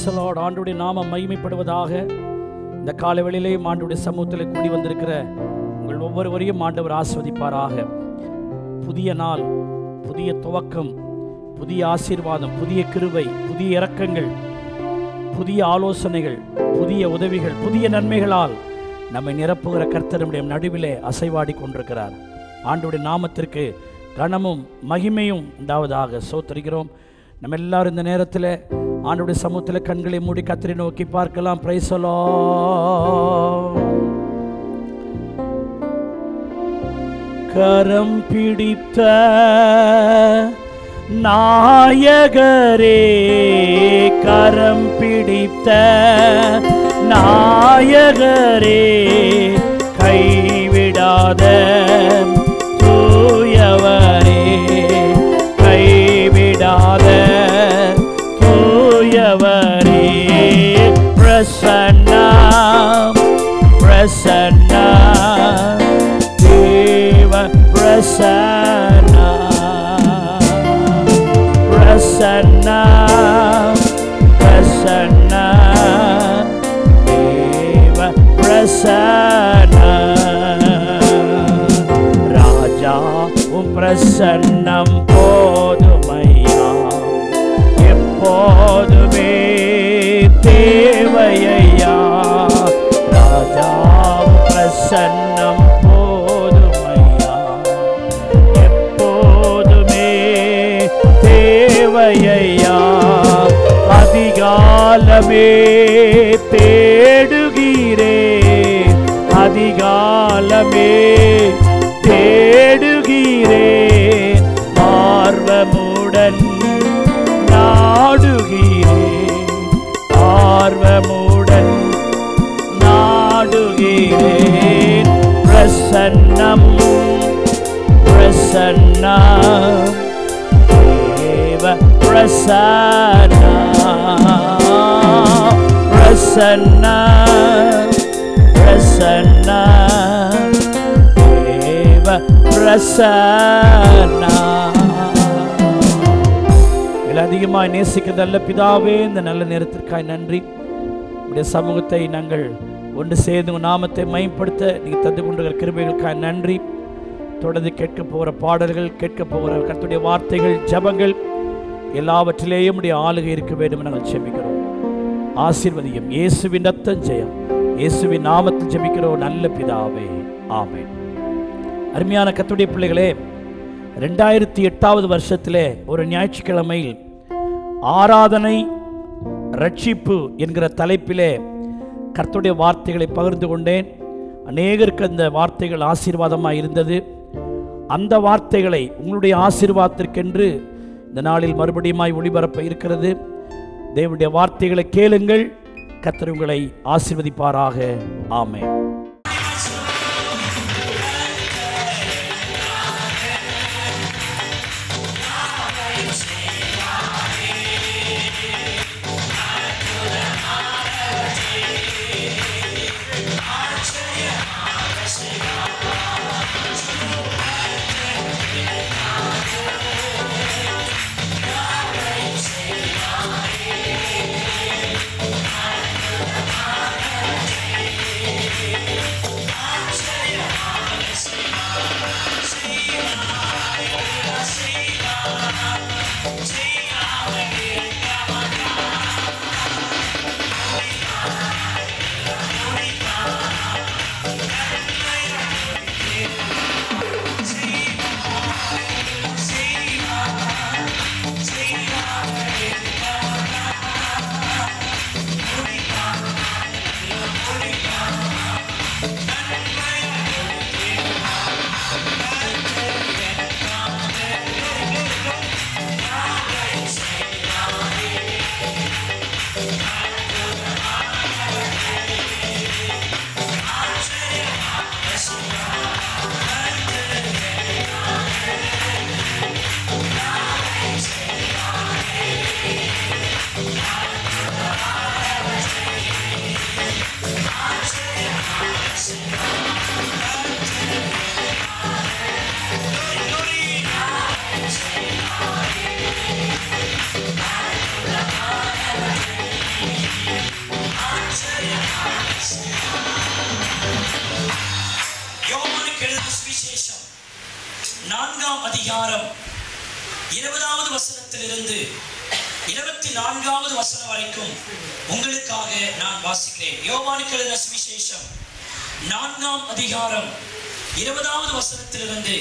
தி Lord. ஆண்டவருடைய நாமம் மகிமைப்படுவதாக. இந்த காலை வேளையிலேயும் ஆண்டவருடைய சமூகத்தில் கூடி வந்திருக்கிற உங்கள் ஒவ்வொருவரையும் ஆண்டவர் ஆசீர்வதிப்பாராக. புதிய நாள், புதிய துவக்கம், புதிய ஆசீர்வாதம், புதிய கிருபை, புதிய இரக்கங்கள், புதிய ஆலோசனைகள், புதிய உதவிகள், புதிய நன்மைகளால் நம்மை நிரப்புகிற கர்த்தர் நம்முடைய நடுவிலே அசைவாடி கொண்டிருக்கிறார். ஆண்டவருடைய நாமத்திற்கு கனமும் மகிமையும் உண்டாவதாக. சோத்தரிக்கிறோம். நம்ம எல்லாரும் இந்த நேரத்தில் ஆண்டவருடைய சமூகத்தில் கண்களை மூடி கர்த்தரை நோக்கி பார்க்கலாம். Praise the Lord. கரம் பிடித்த நாயகரே, கரம் பிடித்த நாயகரே, கைவிடாத தூயவரே, கைவிடாத தூயவரே, பிரசன்னா பிரசன்னா தேவ பிரசன்னா பிரசன்னா பிரசன்னா தேவ பிரசன்னா. ராஜா உம் பிரசன்னம் போதுமையா, எப்போதுமே தேவையா. ராஜா உம் பிரசன்னம் போதுமையா, எப்போதுமே தேவையா. அதிகாலமே தேடுகிறே, அதிகாலமே தேடுகிறே, ஆர்வமுடன் நாடுகிறே, ஆர்வமுடன் நாடுகிறேன். பிரசன்னம் பிரசன்னம் தேவ பிரசன்னா பிரசன்னா பிரசன்னா தேவ பிரசன்னா. அதிகமாய் நேசிக்கிற நல்ல பிதாவே, இந்த நல்ல நேரத்திற்காய் நன்றி. உடைய சமூகத்தை நாங்கள் ஒன்று சேர்ந்து உன் நாமத்தை மகிமைப்படுத்த நீங்கள் தந்து கொண்டிருக்கிற கிருபைகளுக்காய் நன்றி. தொடர்ந்து கேட்க போகிற பாடல்கள், கேட்க போகிற கர்த்தருடைய வார்த்தைகள், ஜெபங்கள் எல்லாவற்றிலேயும் உடைய ஆளுகை இருக்க வேண்டும் என நாங்கள் ஜெபிக்கிறோம். ஆசீர்வதியும். இயேசுவின் ரத்தம் ஜெயம். இயேசுவின் நாமத்தில் ஜெபிக்கிறோம் நல்ல பிதாவே, ஆமென். அருமையான கர்த்தருடைய பிள்ளைகளே, 2008 வருஷத்திலே ஒரு ஞாயிற்றுக்கிழமையில் ஆராதனை ரட்சிப்பு என்கிற தலைப்பிலே கர்த்தருடைய வார்த்தைகளை பகிர்ந்து கொண்டேன். அநேகருக்கு அந்த வார்த்தைகள் ஆசீர்வாதமாக இருந்தது. அந்த வார்த்தைகளை உங்களுடைய ஆசீர்வாதத்திற்கென்று இந்த நாளில் மறுபடியும் ஒளிபரப்ப இருக்கிறது. தேவனுடைய வார்த்தைகளை கேளுங்கள். கர்த்தர் உங்களை ஆசீர்வதிப்பாராக. ஆமென். 20வது வசனத்திலிருந்து 24வது வசனம் வரைக்கும் உங்களுக்காக நான் வாசிக்கிறேன். யோவானுக்கு எழுதின சுவிசேஷம் 4ஆம் அதிகாரம் 20வது வசனத்திலிருந்து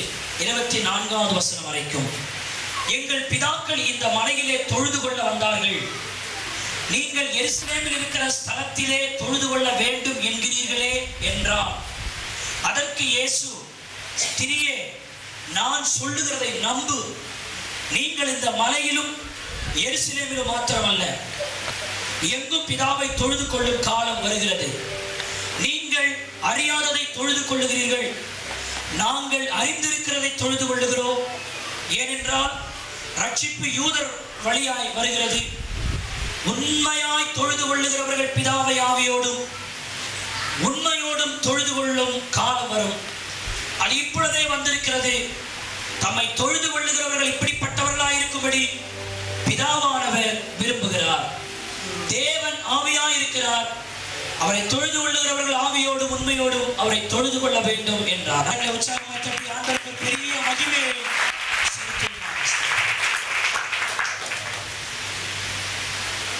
24வது வசனம் வரைக்கும். எங்கள் பிதாக்கள் இந்த மலையிலே தொழுது கொள்ள வந்தார்கள், நீங்கள் எருசலேமில் இருக்கிற ஸ்தலத்திலே தொழுது கொள்ள வேண்டும் என்கிறீர்களே என்றார். அதற்கு இயேசு, ஸ்திரியே, நான் சொல்லுகிறதை நம்பு. நீங்கள் இந்த மலையிலும் எருசலேமிலும் மாத்திரமல்ல, எங்கும் பிதாவை தொழுது கொள்ளும் காலம் வருகிறது. நீங்கள் அறியாததை தொழுது கொள்ளுகிறீர்கள், நாங்கள் அறிந்திருக்கிறதை தொழுது கொள்ளுகிறோம். ஏனென்றால் ரட்சிப்பு யூதர் வழியாய் வருகிறது. உண்மையாய் தொழுது கொள்ளுகிறவர்கள் பிதாவை ஆவியோடும் உண்மையோடும் தொழுது கொள்ளும் காலம் வரும், அது இப்பொழுதே வந்திருக்கிறது. தம்மை தொழுது கொள்ளுகிறவர்கள் இப்படிப்பட்டவர்களாய் இருக்கும்படி பிதாவானவர் விரும்புகிறார். தேவன் ஆவியாய் இருக்கிறார், அவரை தொழுது கொள்ளுகிறவர்கள் ஆவியோடும் உண்மையோடும் அவரை தொழுது கொள்ள வேண்டும் என்றார். பெரிய மகிமையை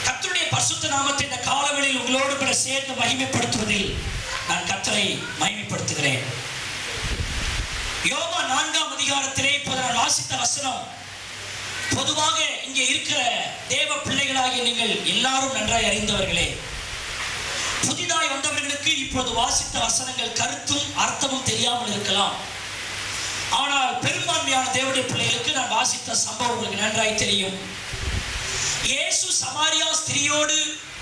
கர்த்தருடைய பரிசுத்த நாமத்தை இந்த காலவெளியில் உங்களோடு கூட சேர்ந்து மகிமைப்படுத்துவதில் நான் கர்த்தரை மகிமைப்படுத்துகிறேன். யோவான் 4ஆம் அதிகாரத்திலே இப்போது நான் வாசித்த வசனம், பொதுவாக இங்கே இருக்கிற தேவ பிள்ளைகளாகிய நீங்கள் எல்லாரும் நன்றாய் அறிந்தவர்களே. புதிதாய் வந்தவர்களுக்கு இப்போது வாசித்த வசனங்கள் கருத்தும் அர்த்தமும் தெரியாமல் இருக்கலாம். ஆனால் பெரும்பான்மையான தேவனுடைய பிள்ளைகளுக்கு நான் வாசித்த சம்பவம் உங்களுக்கு நன்றாய் தெரியும். இயேசு சமாரியா ஸ்திரியோடு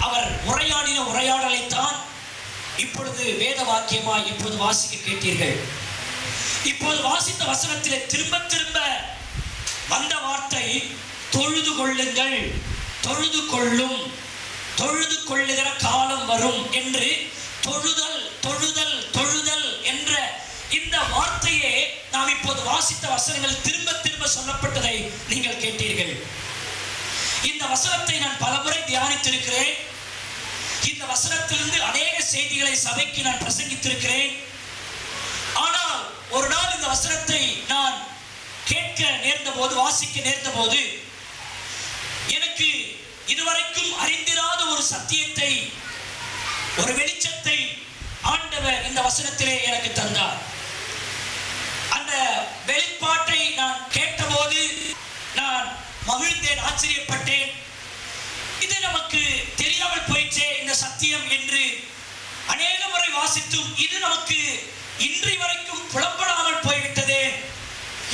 அவர் உரையாடின உரையாடலைத்தான் இப்பொழுது வேத வாக்கியமாய் இப்போது வாசிக்க கேட்டீர்கள். இப்போது வாசித்த வசனத்திலே திரும்ப திரும்ப வந்த வார்த்தை தொழுது கொள்ளுங்கள், தொழுது கொள்ளும், தொழுது கொள்ளுகிற காலம் வரும் என்று தொழுதல் தொழுதல் தொழுதல் என்ற இந்த வார்த்தையே நாம் இப்போது வாசித்த வசனங்கள் திரும்ப திரும்ப சொல்லப்பட்டதை நீங்கள் கேட்டீர்கள். இந்த வசனத்தை நான் பலமுறை தியானித்திருக்கிறேன். இந்த வசனத்திலிருந்து அநேக செய்திகளை சபைக்கு நான் பிரசங்கித்திருக்கிறேன். ஆனால் ஒரு நாள் இந்த வசனத்தை நான் கேட்க நேர்ந்த போது, வாசிக்க நேர்ந்த போது, எனக்கு இதுவரைக்கும் அறிந்திராத ஒரு சத்தியத்தை, ஒரு வெளிச்சத்தை ஆண்டவர் இந்த வசனத்திலே எனக்கு தந்தார். அந்த வெளிப்பாட்டை நான் கேட்டபோது நான் மகிழ்ந்தேன், ஆச்சரியப்பட்டேன். இது நமக்கு தெரியாமல் போயிற்றே இந்த சத்தியம் என்று அநேக முறை வாசித்தும் இது நமக்கு இன்றைய வரைக்கும் புலப்படாமல் போய்விட்டதே,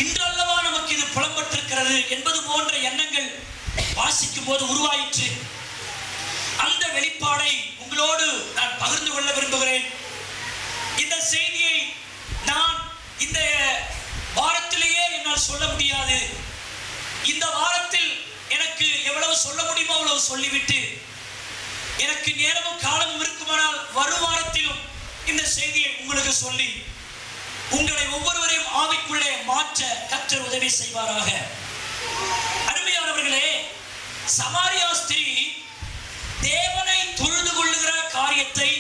இன்றல்லவா நமக்கு இது புலப்பட்டிருக்கிறது என்பது போன்ற எண்ணங்கள் வாசிக்கும் போது உருவாயிற்று. அந்த வெளிப்பாடை உங்களோடு நான் பகிர்ந்து கொள்ள விரும்புகிறேன். இந்த செய்தியை நான் இந்த வாரத்திலேயே என்னால் சொல்ல முடியாது. இந்த வாரத்தில் எனக்கு எவ்வளவு சொல்ல முடியுமோ அவ்வளவு சொல்லிவிட்டு, எனக்கு நேரமும் காலமும் இருக்குமானால் வரும் வாரத்திலும் இந்த செய்தியை உங்களுக்கு சொல்லி உங்களை ஒவ்வொருவரையும் ஆவிக்குள்ளே மாற்ற கர்த்தர் உதவி செய்வாராக. அருமையானவர்களே, சமாரியா ஸ்திரீ தேவனை தொழுது கொள்ளுகிற காரியத்தை,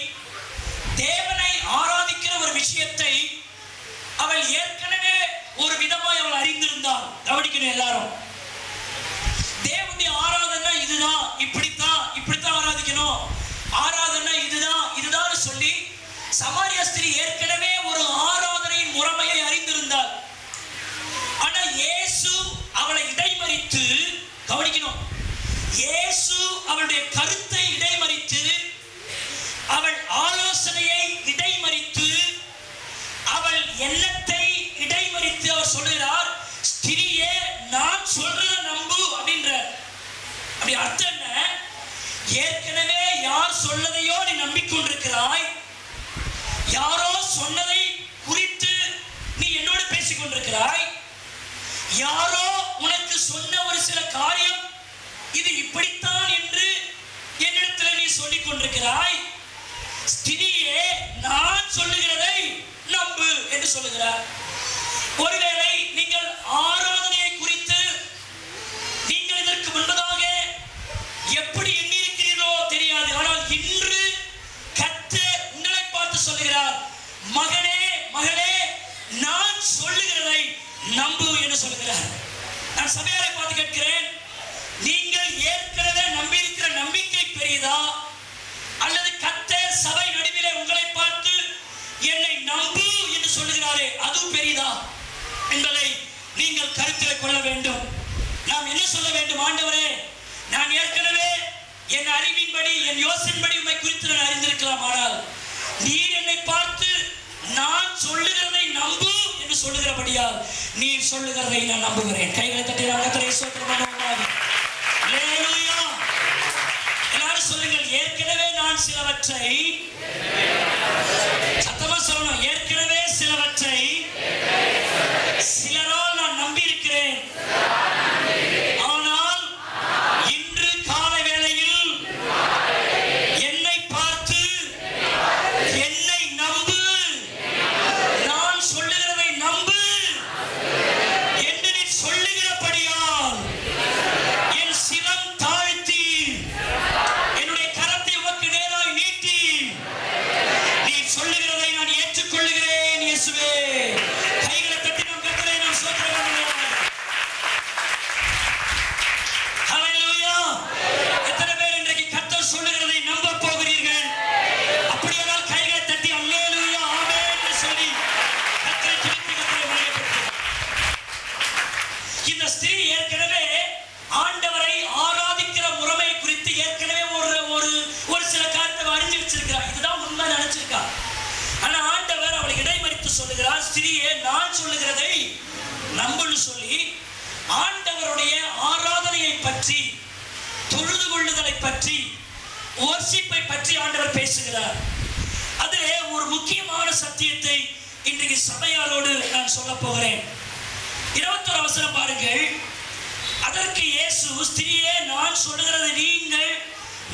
தேவனை ஆராதிக்கிற ஒரு விஷயத்தை அவள் ஏற்கனவே ஒரு விதமாய் அவள் அறிந்திருந்தாள். கவனிக்கணும் எல்லாரும். தேவனுடைய ஆராதனை இதுதான், இப்படித்தான் ஆராதிக்கணும், ஆராதனை இதுதான் சொல்லி சமாரியா ஸ்திரீ ஏற்கனவே ஒரு ஆராதனையின் முறைமையை அறிந்திருந்தாள். ஆனா இயேசு அவளை இடைமறித்து, கவனிக்கணும், இயேசு அவளுடைய கருத்தை இடைமறித்து, அவள் ஆலோசனையை இடைமறித்து, அவள் எண்ணத்தை இடைமறித்து அவர் சொல்லுகிறார், ஸ்திரியே, நான் சொல்றத நம்பு அப்படின்ற. அப்படி அர்த்தம் என்ன? ஏற்கனவே யார் சொல்லதையோ நீ நம்பிக்கொண்டிருக்கிறாய், யாரோ சொன்னதை குறித்து நீ என்னோடு பேசிக் கொண்டிருக்கிறாய், யாரோ உனக்கு சொன்ன ஒரு சில காரியம் இது இப்படித்தான் என்று என்னிடத்தில் நீ சொல்லிக் கொண்டிருக்கிறாய். ஸ்திரியே, நான் சொல்லுகிறதை நம்பு என்று சொல்லுகிறார். ஒருவேளை நீங்கள் ஆராதனையை குறித்து நீங்கள் இதற்கு முன்பதாக எப்படி எண்ணியிருக்கிறீர்களோ தெரியாது. ஆனால் இன்று கர்த்தர் உங்களை பார்த்து சொல்லுகிறார், மகனே, மகளே, நான் சொல்லுகிறதை நம்பு என்று சொல்லுகிறார். நான் சபையாரை பார்த்து கொள்ள வேண்டும். நாம் என்ன சொல்ல வேண்டும்? ஆண்டவரே, நான் ஏற்கனவே என் அறிவின்படி என் யோசனைப்படி உம்மை குறித்து நான் அறிந்திருக்கலாம். ஆனால் நீர் என்னை பார்த்து நான் சொல்லுகிறதை நம்பு என்று சொல்லுகிறபடியால் நீர் சொல்லுகிறதை நான் நம்புகிறேன். கைகளை தட்டி கர்த்தரை ஸ்தோத்திரம் பண்ணுவோமாக. அல்லேலூயா. எல்லாரும் சொல்லுங்கள், ஏற்கனவே நான் சிலவற்றை, சத்தமா சொல்லணும், ஏற்கனவே சிலவற்றை சிலரால் நான் நம்பி இருக்கிறேன். ஆனால் இன்று காலை வேளையில் என்னை பார்த்து என்னை நம்பு, நான் சொல்லுகிறதை நம்பு என்று நீ சொல்லுகிறபடியால் என் சிரம் தாழ்த்தி என்னுடைய கரத்தை உமக்கு நேராய் நீட்டி நீ சொல்லுகிறதை நான் ஏற்றுக்கொள்ளுகிறேன் இயேசுவே. கைகளை தட்டி நாம் கர்த்தரை நாம் ஸ்தோத்திரம் பண்ணுவோம். ஹல்லேலூயா. எத்தனை பேர் இன்றைக்கு கர்த்தர் சொல்லுகிறதை நம்ப போகிறீர்கள்? அப்படியானால் கைகளை தட்டி அல்லேலூயா ஆமென் என்று சொல்லி கர்த்தரை துதித்து கர்த்தரை மகிமைப்படுத்துவோம். இந்த ஸ்திரீ ஏற்கனவே ஆண்டவரை ஆராதிக்கிற முறைமை குறித்து ஏற்கனவே ஒரு சில காரியத்தை அறிஞ்சு வச்சிருக்கிறார். இதுதான் உண்மை நினைச்சிருக்கா. ஆனா ஆண்டவர் அவளை இடைமறித்து சொல்லுகிறார், ஸ்திரீயே, நான் சொல்லுகிறதை நம்புன்னு சொல்லி ஆண்டவருடைய ஆராதனையை பற்றி, தொழுது கொள்ளுதலை பற்றி, வொர்ஷிப்பை பற்றி ஆண்டவர் பேசுகிறார். அதிலே ஒரு முக்கியமான சத்தியத்தை இன்றைக்கு சபையாரோடு நான் சொல்ல போகிறேன். 21 வசனம் பாருங்கள். அதற்கு இயேசு, ஸ்திரீயே, நான் சொல்லுகிறதை நீங்கள்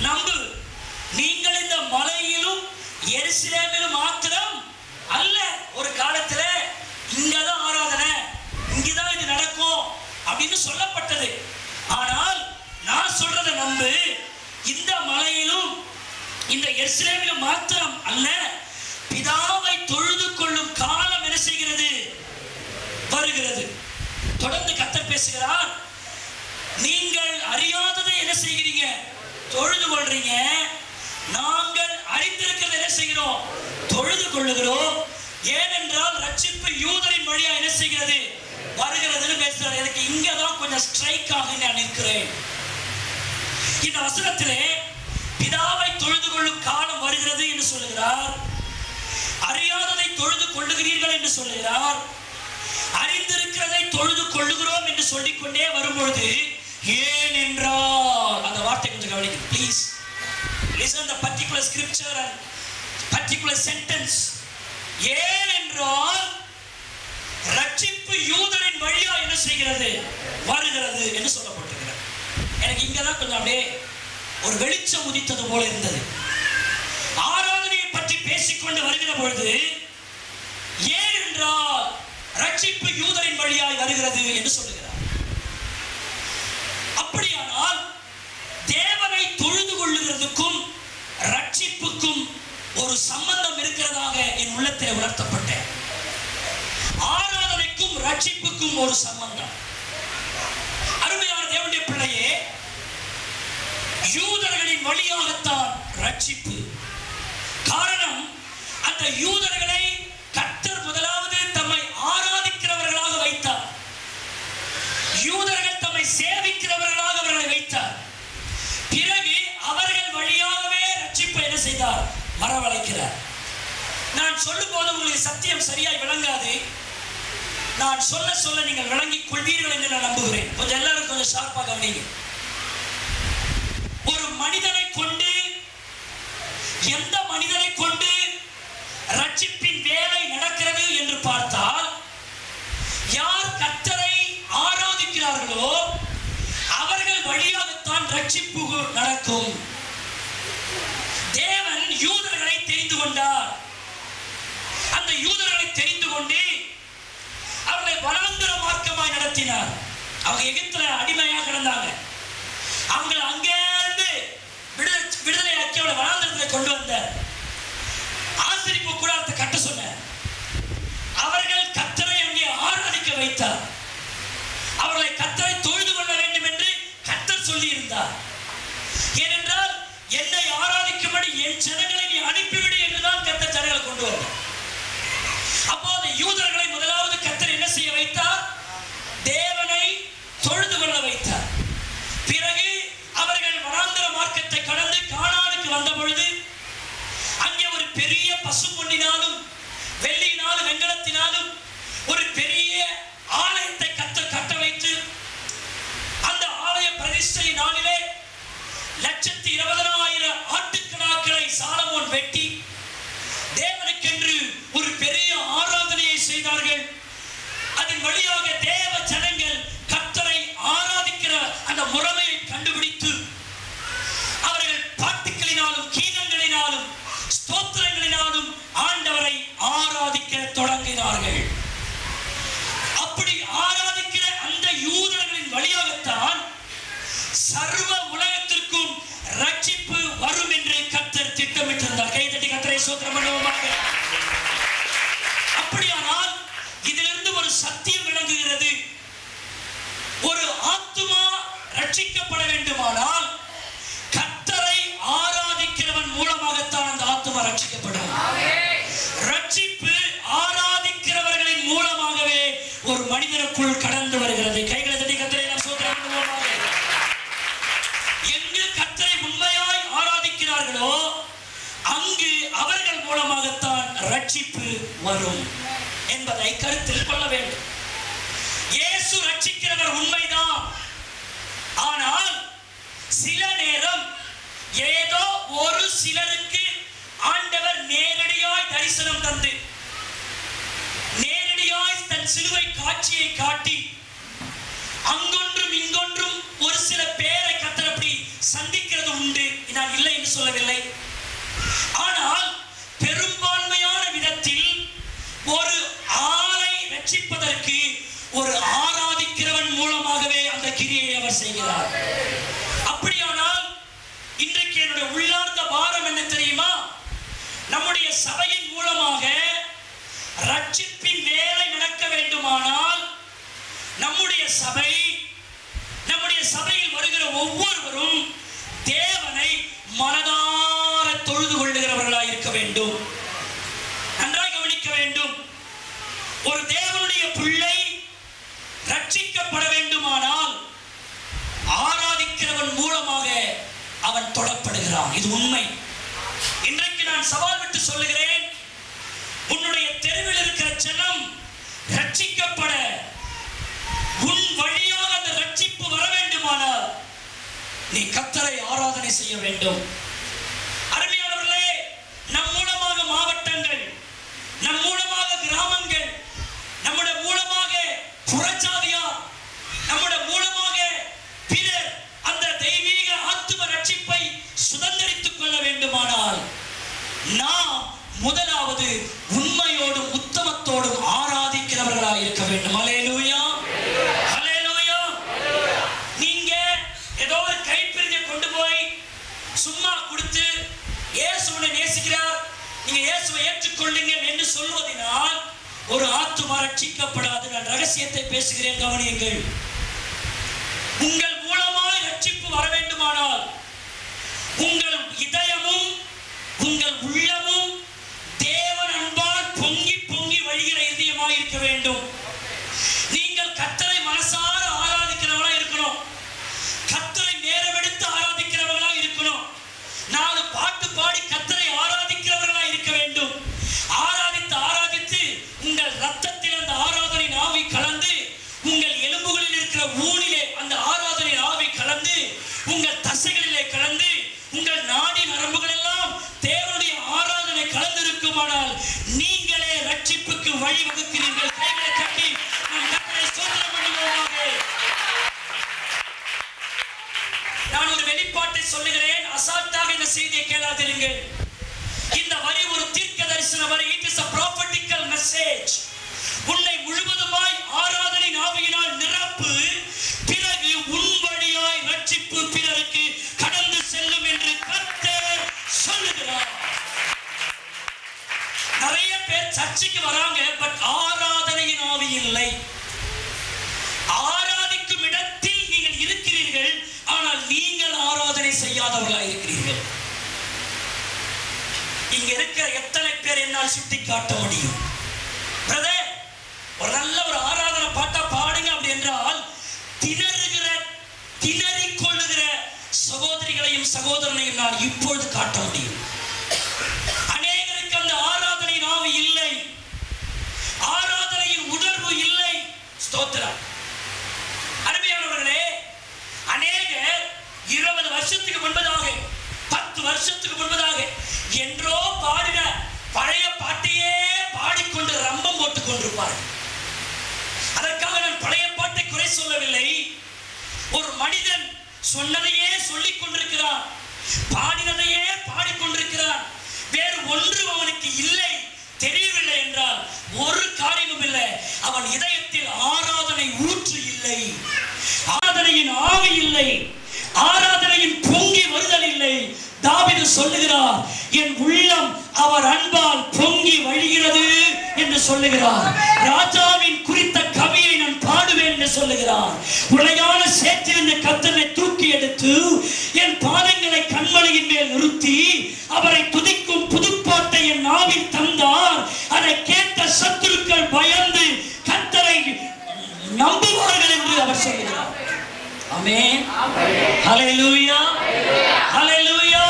நம்பு. நீங்கள் இந்த மலையிலும் எருசலேமிலும் மாத்திரம் அல்ல. ஒரு காலத்துல இங்கதான் ஆராதனை, இங்கதான் இது நடக்கும் அப்படின்னு சொல்லப்பட்டது. ஆனால் நான் சொல்றதை நம்பு. இந்த மலையிலும் இந்த எருசலேமிலும் மாத்திரம் அல்ல, பிதாவை தொழுது கொள்ளும் காலம் என்ன செய்கிறது? வருகிறது. தொடர்ந்து கர்த்தர் பேசுகிறார். நீங்கள் அறியாததை என்ன செய்கிறீங்க? தொழுது கொள்றீங்க. நாங்கள் அறிந்திருக்கிறதை என்ன செய்கிறோம்? தொழுது கொள்ளுகிறோம். ஏனென்றால் ரட்சிப்பு யூதரின் வழியா என்ன செய்கிறது? வருகிறதுன்னு பேசுறார். எனக்கு இங்கதான் கொஞ்சம் ஸ்ட்ரைக் ஆக நான் நிற்கிறேன். இந்த வசனத்திலே பிதாவை தொழுது கொள்ளும் காலம் வருகிறது என்று சொல்லுகிறார். அறியாததை தொழுது கொள்ளுகிறீர்கள் என்று சொல்லுகிறார். அறிந்திருக்கிறதை தொழுது கொள்ளுகிறோம் என்று சொல்லிக்கொண்டே வரும்பொழுது, ஏனென்றால், அந்த வார்த்தை கொஞ்சம் கவனிங்க please. Listen the particular scripture and particular sentence. ஏனென்றால் ரட்சிப்பு யூதரின் வழியா என்ன செய்கிறது? வருகிறது என்று சொல்லப்பட்டிருக்கிறது. எனக்கு இங்கதான் கொஞ்சம் அப்படியே ஒரு வெளிச்சம் உதித்தது போல இருந்தது. ஆராதனையை பற்றி பேசிக்கொண்டு வருகிற பொழுது, ஏனென்றால் ரட்சிப்பு யூதரின் வழியாய் வருகிறது என்று சொல்லுகிறார். அப்படியானால் தேவனை தொழுது கொள்ளுகிறதுக்கும் ரட்சிப்புக்கும் ஒரு சம்பந்தம் இருக்கிறதாக என் உள்ளத்தை உணர்த்தப்பட்டேன். ஆராதனைக்கும் ரட்சிப்புக்கும் ஒரு சம்பந்தம். அருமையான தேவனுடைய பிள்ளையே, யூதர்களின் வழியாகத்தான் ரட்சிப்பு. காரணம், அந்த யூதர்களை கர்த்தர் முதலாவது தம்மை ஆராதிக்கிறவர்களாக வைத்தார். யூதர்கள் தம்மை சேவிக்கிறவர்களாக அவர்களை வைத்தார். பிறகு அவர்கள் வழியாகவே ரட்சிப்பை என்ன செய்தார்? வரவழைக்கிறார். நான் சொல்லும் போது உங்களுக்கு சத்தியம் சரியாய் விளங்காது. நான் சொல்ல சொல்ல நீங்கள் விளங்கிக் கொள்வீர்கள் என்று நான் நம்புகிறேன். கொஞ்சம் எல்லாரும் கொஞ்சம் ஷார்ப்பாக கவனிங்க. ஒரு மனிதனை கொண்டு, எந்த மனிதனை கொண்டு ரட்சிப்பின் வேலை நடக்கிறது என்று பார்த்தால், யார் கர்த்தரை ஆராதிக்கிறார்களோ அவர்கள் வழியாகத்தான் ரட்சிப்பு நடக்கும். தேவன் யூதர்களை தெரிந்து கொண்டார். அந்த யூதர்களை தெரிந்து கொண்டு அவர்களை வனாந்தர மார்க்கமாய் நடத்தினார். அவங்க எகிப்துல அடிமையாக கிடந்தாங்க. அவங்க அங்கிருந்து விடுதலையாக்கி அவளை வனாந்தரத்தில் கொண்டு வந்தார். ஆசரிப்பு கூடாரத்தை கட்ட சொன்னார். அவர்கள் கர்த்தரை அங்கே ஆராதிக்க வைத்தார். அவர்களை கர்த்தரை தொழுது கொள்ள வேண்டும் என்று கர்த்தர் சொல்லி இருந்தார். ஏனென்றால் என்னை ஆராதிக்கும்படி என் ஜனங்களை நீ அனுப்பிவிடு என்றுதான் கர்த்தர் ஜனங்களை கொண்டு வந்தார். அப்போது யூதர்களை முதலாவது கர்த்தர் என்ன செய்ய வைத்தார்? தேவனை தொழுது கொள்ள வைத்தார். பிறகு அவர்கள் வனாந்தர மார்க்கத்தை கடந்து கானானுக்கு வந்த பொழுது அங்கே ஒரு பெரிய பசு பொன்னினாலும் வெள்ளியினாலும் வெண்கலத்தினாலும் ஒரு பெரிய ஆலயத்தை கட்ட வைத்து அந்த ஆலய பிரதிஷ்டை நாளிலே 1,20,000 ஆட்டுக்கடாக்களை சாலமோன் வெட்டி தேவனுக்கென்று ஒரு பெரிய ஆராதனையை செய்தார்கள். அதன் வழியாக தேவ ஜனங்கள் கர்த்தரை ஆராதிக்கிற அந்த முறைமையை கண்டுபிடித்து அவர்கள் பாட்டுகளினாலும் கீதங்களினாலும் ஸ்தோத்திரங்களினாலும் ஆண்டவரை ஆராதிக்க தொடங்கினார்கள். அப்படி ஆராதிக்கிற அந்த யூதர்களின் வழியாகத்தான் சர்வ உலகத்திற்கும் ரட்சிப்பு வரும் என்று கர்த்தர் திட்டமிட்டிருந்தார். கைதட்டி கர்த்தரை ஸ்தோத்திரம் பண்ணுவோமாக. அப்படியானால் இதிலிருந்து ஒரு சத்தியம் விளங்குகிறது. ஒரு ஆத்துமா ரட்சிக்கப்பட வேண்டுமானால் கர்த்தரை ஆராதிக்கிறவன் மூலமாகத்தான் அந்த ஆத்துமா ரட்சிக்கப்படும். ரட்சிப்பு ஆராதிக்கிறவர்களின் மூலமாகவே ஒரு மனிதனுக்குள் கடந்து வருகிறது. கைகளை தட்டி கர்த்தரை நாம் ஸ்தோத்திரம் பண்ணுவோமாக. எங்கு கர்த்தரை உண்மையாய் ஆராதிக்கிறார்களோ அங்கு அவர்கள் மூலமாகத்தான் ரட்சிப்பு வரும் என்பதை கருத்தில் கொள்ள வேண்டும். இயேசு ரட்சிக்கிறவர் உண்மைதான். ஆனால் சில நேரம் ஏதோ ஒரு சிலருக்கு ஆண்டவர் நேரடியாய் தரிசனம் தந்து நேரடியாய் தன் சிலுவை காட்சியை காட்டி அங்கொன்றும் இங்கொன்றும் ஒரு சில பேரை கர்த்தர் அப்படி சந்திக்கிறது உண்டு. நான் இல்லை என்று சொல்லவில்லை. ஆனால் பெரும்பான்மையான விதத்தில் ஒரு ஆளை ரட்சிப்பதற்கு ஒரு ஆராதிக்கிறவன் மூலமாகவே அந்த கிரியை அவர் செய்கிறார். அப்படியானால் இன்றைக்கு என்னுடைய உள்ளார்ந்த பாரம் என்ன தெரியுமா? நம்முடைய சபையின் மூலமாக ரட்சிப்பின் வேலை நடக்க வேண்டுமானால் நம்முடைய சபையில் வருகிற ஒவ்வொருவரும் தேவனை மனதார தொழுது கொள்ளுகிறவர்களாக இருக்க வேண்டும். நன்றாக கவனிக்க வேண்டும். ஒரு தேவனுடைய பிள்ளை ரட்சிக்கப்பட வேண்டுமானால் ஆராதிக்கிறவன் மூலமாக அவன் தொடப்படுகிறான். இது உண்மை. இன்றைக்கு நான் சவால் விட்டு சொல்லுகிறேன். உன்னுடைய தெருவில் இருக்கிற ஜனம் ரட்சிக்கப்பட உன் வழியாக அந்த ரட்சிப்பு வர வேண்டுமானால் நீ கர்த்தரை ஆராதனை செய்ய வேண்டும். அருமையானவர்களே, நம் மூலமாக மாவட்டங்கள், நம் மூலமாக கிராமங்கள், நம்முடைய மூலமாக புறஜாதியார், நம்முடைய மூலமாக பிறர் அந்த தெய்வீக ஆத்தும ரட்சிப்பை சுதந்திரித்துக் கொள்ள வேண்டுமானால் நாம் முதலாவது உண்மையோடும் உத்தமத்தோடும் ஆராதிக்கிறவர்களாக இருக்க வேண்டும். அல்லேலூயா, அல்லேலூயா. நீங்க ஏதோ ஒரு கைப்பிரிஞ்சை கொண்டு போய் சும்மா கொடுத்து இயேசுவை நேசிக்கிறார், நீங்க இயேசுவை ஏற்றுக்கொள்ளுங்கள் என்று சொல்வதனால் ஒரு ஆத்துமா ரட்சிக்கப்படாது. நான் ரகசியத்தை பேசுகிறேன், கவனியுங்கள். உங்கள் மூலமாய் ரட்சிப்பு வர வேண்டுமானால் உங்கள் இதயமும் உங்கள் உள்ளமும் தேவன் அன்பால் பொங்கி பொங்கி வழிகிற இதயமாய் இருக்க வேண்டும். நீங்கள் கர்த்தரை மனசார ஆராதிக்கிறவர்களா இருக்கணும். கர்த்தரை நேரமெடுத்து ஆராதிக்கிறவர்களா இருக்கணும். 4 பாட்டு பாடி கர்த்தரை ஆராதிக்கிறவர்களா இருக்க வேண்டும். ஆராதித்து ஆராதித்து உங்கள் ரத்தத்தில் அந்த ஆராதனை ஆவி கலந்து உங்கள் எலும்புகளில் இருக்கிற ஊனிலே அந்த ஆராதனை ஆவி கலந்து உங்கள் தசைகளிலே கலந்து உங்கள் நாடி நரம்புகள் எல்லாம் தேவனுடைய ஆராதனை கலந்திருக்குமானால் நீங்களே ரட்சிப்புக்கு வழிவகுக்கிறீர்கள். கைகளை தட்டி நாம் கர்த்தரை ஸ்தோத்திரம் பண்ணுவோமாக. நான் ஒரு வெளிப்பாட்டை சொல்லுகிறேன், அசால்ட்டாக இந்த செய்தியை கேளாதிருங்கள். இந்த வரி ஒரு தீர்க்க தரிசன வரி. It is a prophetical message. உன்னை முழுவதுமாய் ஆராதனை ஆவியினால் நிரப்பு, பிறகு உன் வழியாய் ரட்சிப்பு பிறருக்கு கடந்து செல்லும் என்று கர்த்தர் சொல்லுகிறார். நிறைய பேர் சர்ச்சைக்கு வராங்க, பட் ஆராதனையின் ஆவி இல்லை. ஆராதிக்கும் இடத்தில் நீங்கள் இருக்கிறீர்கள், ஆனால் நீங்கள் ஆராதனை செய்யாதவர்களாக இருக்கிறீர்கள். இங்க இருக்கிற எத்தனை பேர் என்னால் சுட்டி காட்ட முடியும்? பிரதர், ஒரு நல்ல ஒரு ஆராதனை பாட்டா பாடுங்க அப்படி என்றால் திணறிக் கொள்ளுகிற சகோதரிகளையும் சகோதரனையும் நான் இப்பொழுது காட்ட முடியும். அநேகருக்கு அந்த ஆராதனையின் ஆவி இல்லை, ஆராதனையின் உணர்வு இல்லை. ஸ்தோத்திரம். அருமையானவர்களே, அநேகர் 20 வருஷத்துக்கு முன்பதாக 10 வருஷத்துக்கு முன்பதாக என்றோ பாடின பழைய பாட்டையே பாடிக்கொண்டு ரம்பம் போட்டுக் கொண்டிருப்பார்கள். அதற்காக நான் பழைய பாட்டை குறை சொல்லவில்லை. ஒரு மனிதன் சொன்னதையே சொல்லிக் கொண்டிருக்கிறான், பாடினதையே பாடிக்கொண்டிருக்கிறான், வேறு ஒன்று அவனுக்கு இல்லை, தெரியவில்லை என்றால் ஒரு காரியமும் இல்லை. அவன் இதயத்தில் ஆராதனை ஊற்று இல்லை, ஆராதனையின் ஆவி இல்லை, ஆராதனையின் பொங்கி வருதல் இல்லை. தாவீது சொல்லுகிறார், என் உள்ளம் அவர் அன்பால் பொங்கி வழிகிறது என்று சொல்லுகிறார். ராஜாவின் குறித்த கவியை நான் பாடுவேன் என்று சொல்லுகிறார். உளையான சேற்றிலிருந்து கர்த்தரை தூக்கி எடுத்து என் பாதங்களை கண்மலையின் மேல் நிறுத்தி அவரை துதிக்கும் புதுப்பாட்டை என் நாவில் தந்தார். அதை கேட்ட சத்துருக்கள் பயந்து கர்த்தரை நம்புவார்கள் என்று அவர் சொல்லுகிறார். ஆமென். ஹல்லேலூயா, ஹல்லேலூயா.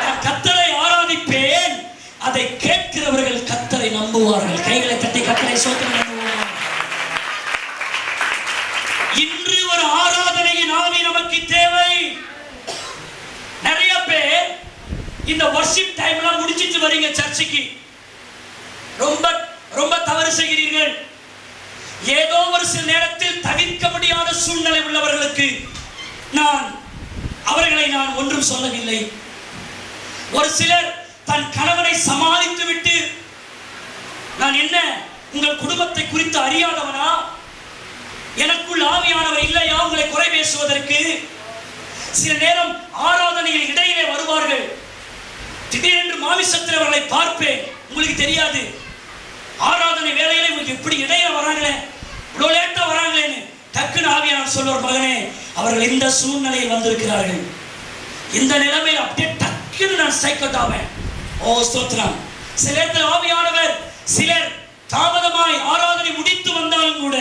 நான் கர்த்தரை ஆராதிப்பேன், அதை கேட்கிறவர்கள் கர்த்தரை நம்புவார்கள். கைகளை தட்டி கர்த்தரை ஸ்தோத்திரம் பண்ணுவோம். இன்று ஒரு ஆராதனையின் ஆவி நமக்கு தேவை. நிறைய பேர் இந்த வர்ஷிப் டைம்லாம் முடிச்சிட்டு வரீங்க சர்ச்சுக்கு, ரொம்ப ரொம்ப தவறு செய்கிறீர்கள். ஏதோ ஒரு சில நேரத்தில் தவிர்க்க முடியாத சூழ்நிலை உள்ளவர்களுக்கு அவர்களை நான் ஒன்றும் சொல்லவில்லை. ஒரு சிலர் தன் கணவனை சமாளித்து விட்டு, நான் என்ன உங்கள் குடும்பத்தை குறித்து அறியாதவனா, எனக்குள் ஆவியானவர் இல்லையா உங்களை குறை பேசுவதற்கு? சில நேரம் ஆராதனையில் இடையிலே வருவார்கள். திடீரென்று மாமிசத்தில் அவர்களை பார்ப்பேன், உங்களுக்கு தெரியாது ஆராதனை வேலையில இவங்க எப்படி இடையில வராங்களே, இவ்வளவு லேட்டா வராங்களேன்னு டக்குன்னு ஆவியானவர் சொல்வார், மகனே அவர்கள் இந்த சூழ்நிலையில் வந்திருக்கிறார்கள், இந்த நிலைமையில் அப்படியே டக்குன்னு நான் ஸ்ட்ரைக் ஆவேன். ஓ ஸ்தோத்திரம். சில நேரத்தில் ஆவியானவர் சிலர் தாமதமாய் ஆராதனை முடித்து வந்தாலும் கூட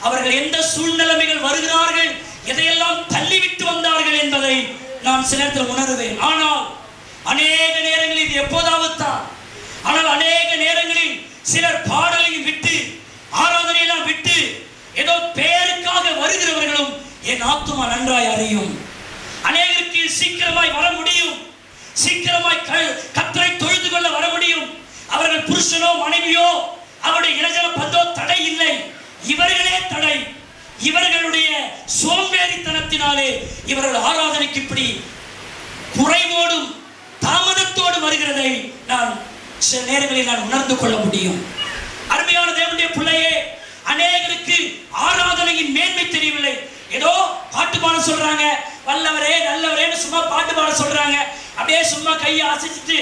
அவர்கள் எந்த சூழ்நிலைமைகள் வருகிறார்கள், எதையெல்லாம் தள்ளிவிட்டு வந்தார்கள் என்பதை நான் சில நேரத்தில் உணர்வேன். ஆனால் அநேக நேரங்களில் இது எப்போதாவது தான். ஆனால் அநேக நேரங்களில் சிலர் பாடலையும் விட்டு ஆராதனையெல்லாம் விட்டு ஏதோ பெயருக்காக வருகிறவர்களும் என் ஆத்துமா நன்றாய் அறியும். அநேகருக்கு சீக்கிரமாய் வர முடியும், சீக்கிரமாய் கர்த்தரை தொழுது கொள்ள வர முடியும். அவர்கள் புருஷனோ மனைவியோ அவருடைய இளஜன பந்தோ தடை இல்லை, இவர்களே தடை. இவர்களுடைய சோம்பேறித்தனத்தினாலே இவர்கள் ஆராதனைக்கு இப்படி குறைவோடும் தாமதத்தோடு வருகிறதை நான் சில நேரங்களில் நான் உணர்ந்து கொள்ள முடியும். அருமையான தேவனுடைய பிள்ளையே, அநேகருக்கு ஆராதனையின் மேன்மை தெரியவில்லை. ஏதோ பாட்டு பாட சொல்றாங்க, வல்லவரே நல்லவரேன்னு சும்மா பாட்டு பாட சொல்றாங்க. அப்படியே சும்மா கையை அசைச்சிட்டு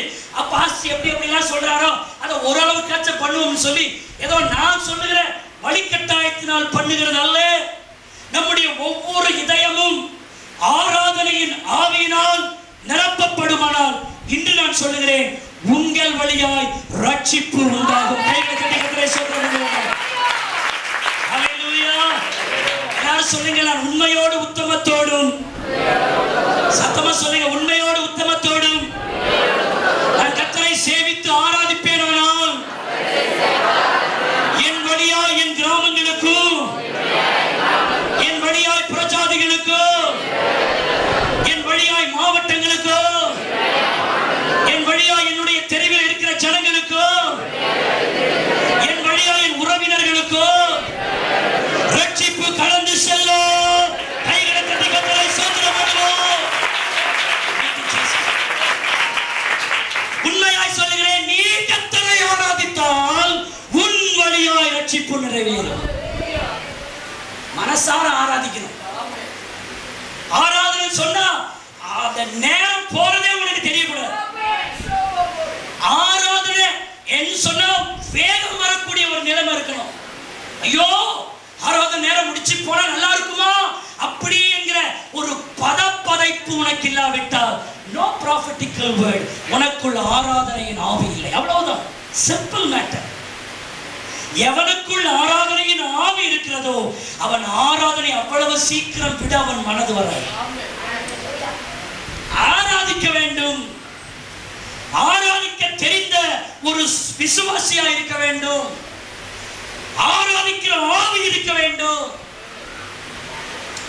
பாஸ்ட் எப்படி எப்படிலாம் சொல்றாரோ அதை ஓரளவுக்காச்சும் பண்ணுவோம்னு சொல்லி ஏதோ நான் சொல்லுகிற வழிகட்டாயத்தினால் பண்ணுகிறது அல்ல. நம்முடைய ஒவ்வொரு இதயமும் ஆராதனையின் ஆவியினால் நிரப்பப்படுமானால் இன்று நான் சொல்லுகிறேன், உங்கள் வழியாய் ரட்சிப்பு உண்டாகும். எல்லாரும் சொல்லுங்க, நான் உண்மையோடு உத்தமத்தோடும், சத்தமா சொல்லுங்க, உண்மையோடு உத்தமத்தோடும் நான் கர்த்தரை சேவித்து ஆராதிப்பேனால் என் வழியாய் என் கிராமங்களுக்கும், என் வழியாய் பிரஜாதிகளுக்கும், என் வழியாய் மாவட்டங்களுக்கும், என் வழியாய் என்னுடைய தெருவில் இருக்கிற ஜனங்களுக்கும், என் வழியாய் என் உறவினர்களுக்கும் ரட்சிப்பு கடந்து செல்லும். கைகளை தட்டி கர்த்தரை ஸ்தோத்திரம் பண்ணுவோம். உண்மையாய் சொல்லுகிறேன், நீ கர்த்தரை ஆராதித்தால் உன் வழியாய் ரட்சிப்பு நிறைவேறும். மனசார ஆராதிக்கணும். ஆராதனை சொன்னா அந்த நேரம் போறதே உங்களுக்கு தெரியக்கூடாது. ஆராதனை என்று சொன்னா வேகம் வரக்கூடிய ஒரு நிலைமை இருக்கணும். ஐயோ ஆராதனை நேரம் முடிச்சு போனா நல்லா இருக்குமா அப்படி என்கிற ஒரு பதப்பதைப்பு உனக்கு இல்லாவிட்டால் நோ ப்ராஃபட்டிக்கல் வேர்ட், உனக்குள்ள ஆராதனையின் ஆவி இல்லை. அவ்வளவுதான், சிம்பிள் மேட்டர். எவனுக்குள் ஆராதனையின் ஆவி இருக்கிறதோ அவன் ஆராதனை அவ்வளவு சீக்கிரம் விட அவன் மனது வர. ஆராதிக்க வேண்டும். ஆராதிக்க தெரிந்த ஒரு விசுவாசியா இருக்க வேண்டும். ஆராதிக்கிற ஆவி இருக்க வேண்டும்.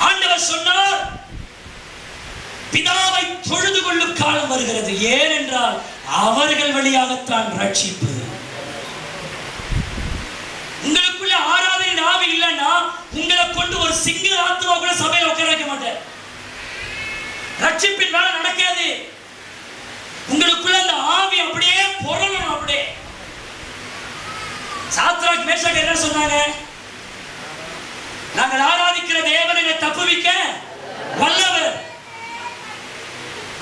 ஆண்டவர் சொன்னார், பிதாவை தொழுது கொள்ளும் காலம் வருகிறது. ஏனென்றால் அவர்கள் வழியாகத்தான் ரட்சிப்பு. உங்களுக்குள்ள ஆராதனை ஆவி இல்லைன்னா உங்களை கொண்டு ஒரு சிங்கிள் ஆத்மா கூட சபையில உட்கார வைக்க மாட்டேன். ரட்சிப்பின் வேலை நடக்காது. உங்களுக்குள்ள அந்த ஆவி அப்படியே பொருளும். அப்படியே சாத்ராக் மேஷாக் என்ன சொன்னாங்க? நாங்கள் ஆராதிக்கிற தேவனை தப்புவிக்க வல்லவர்.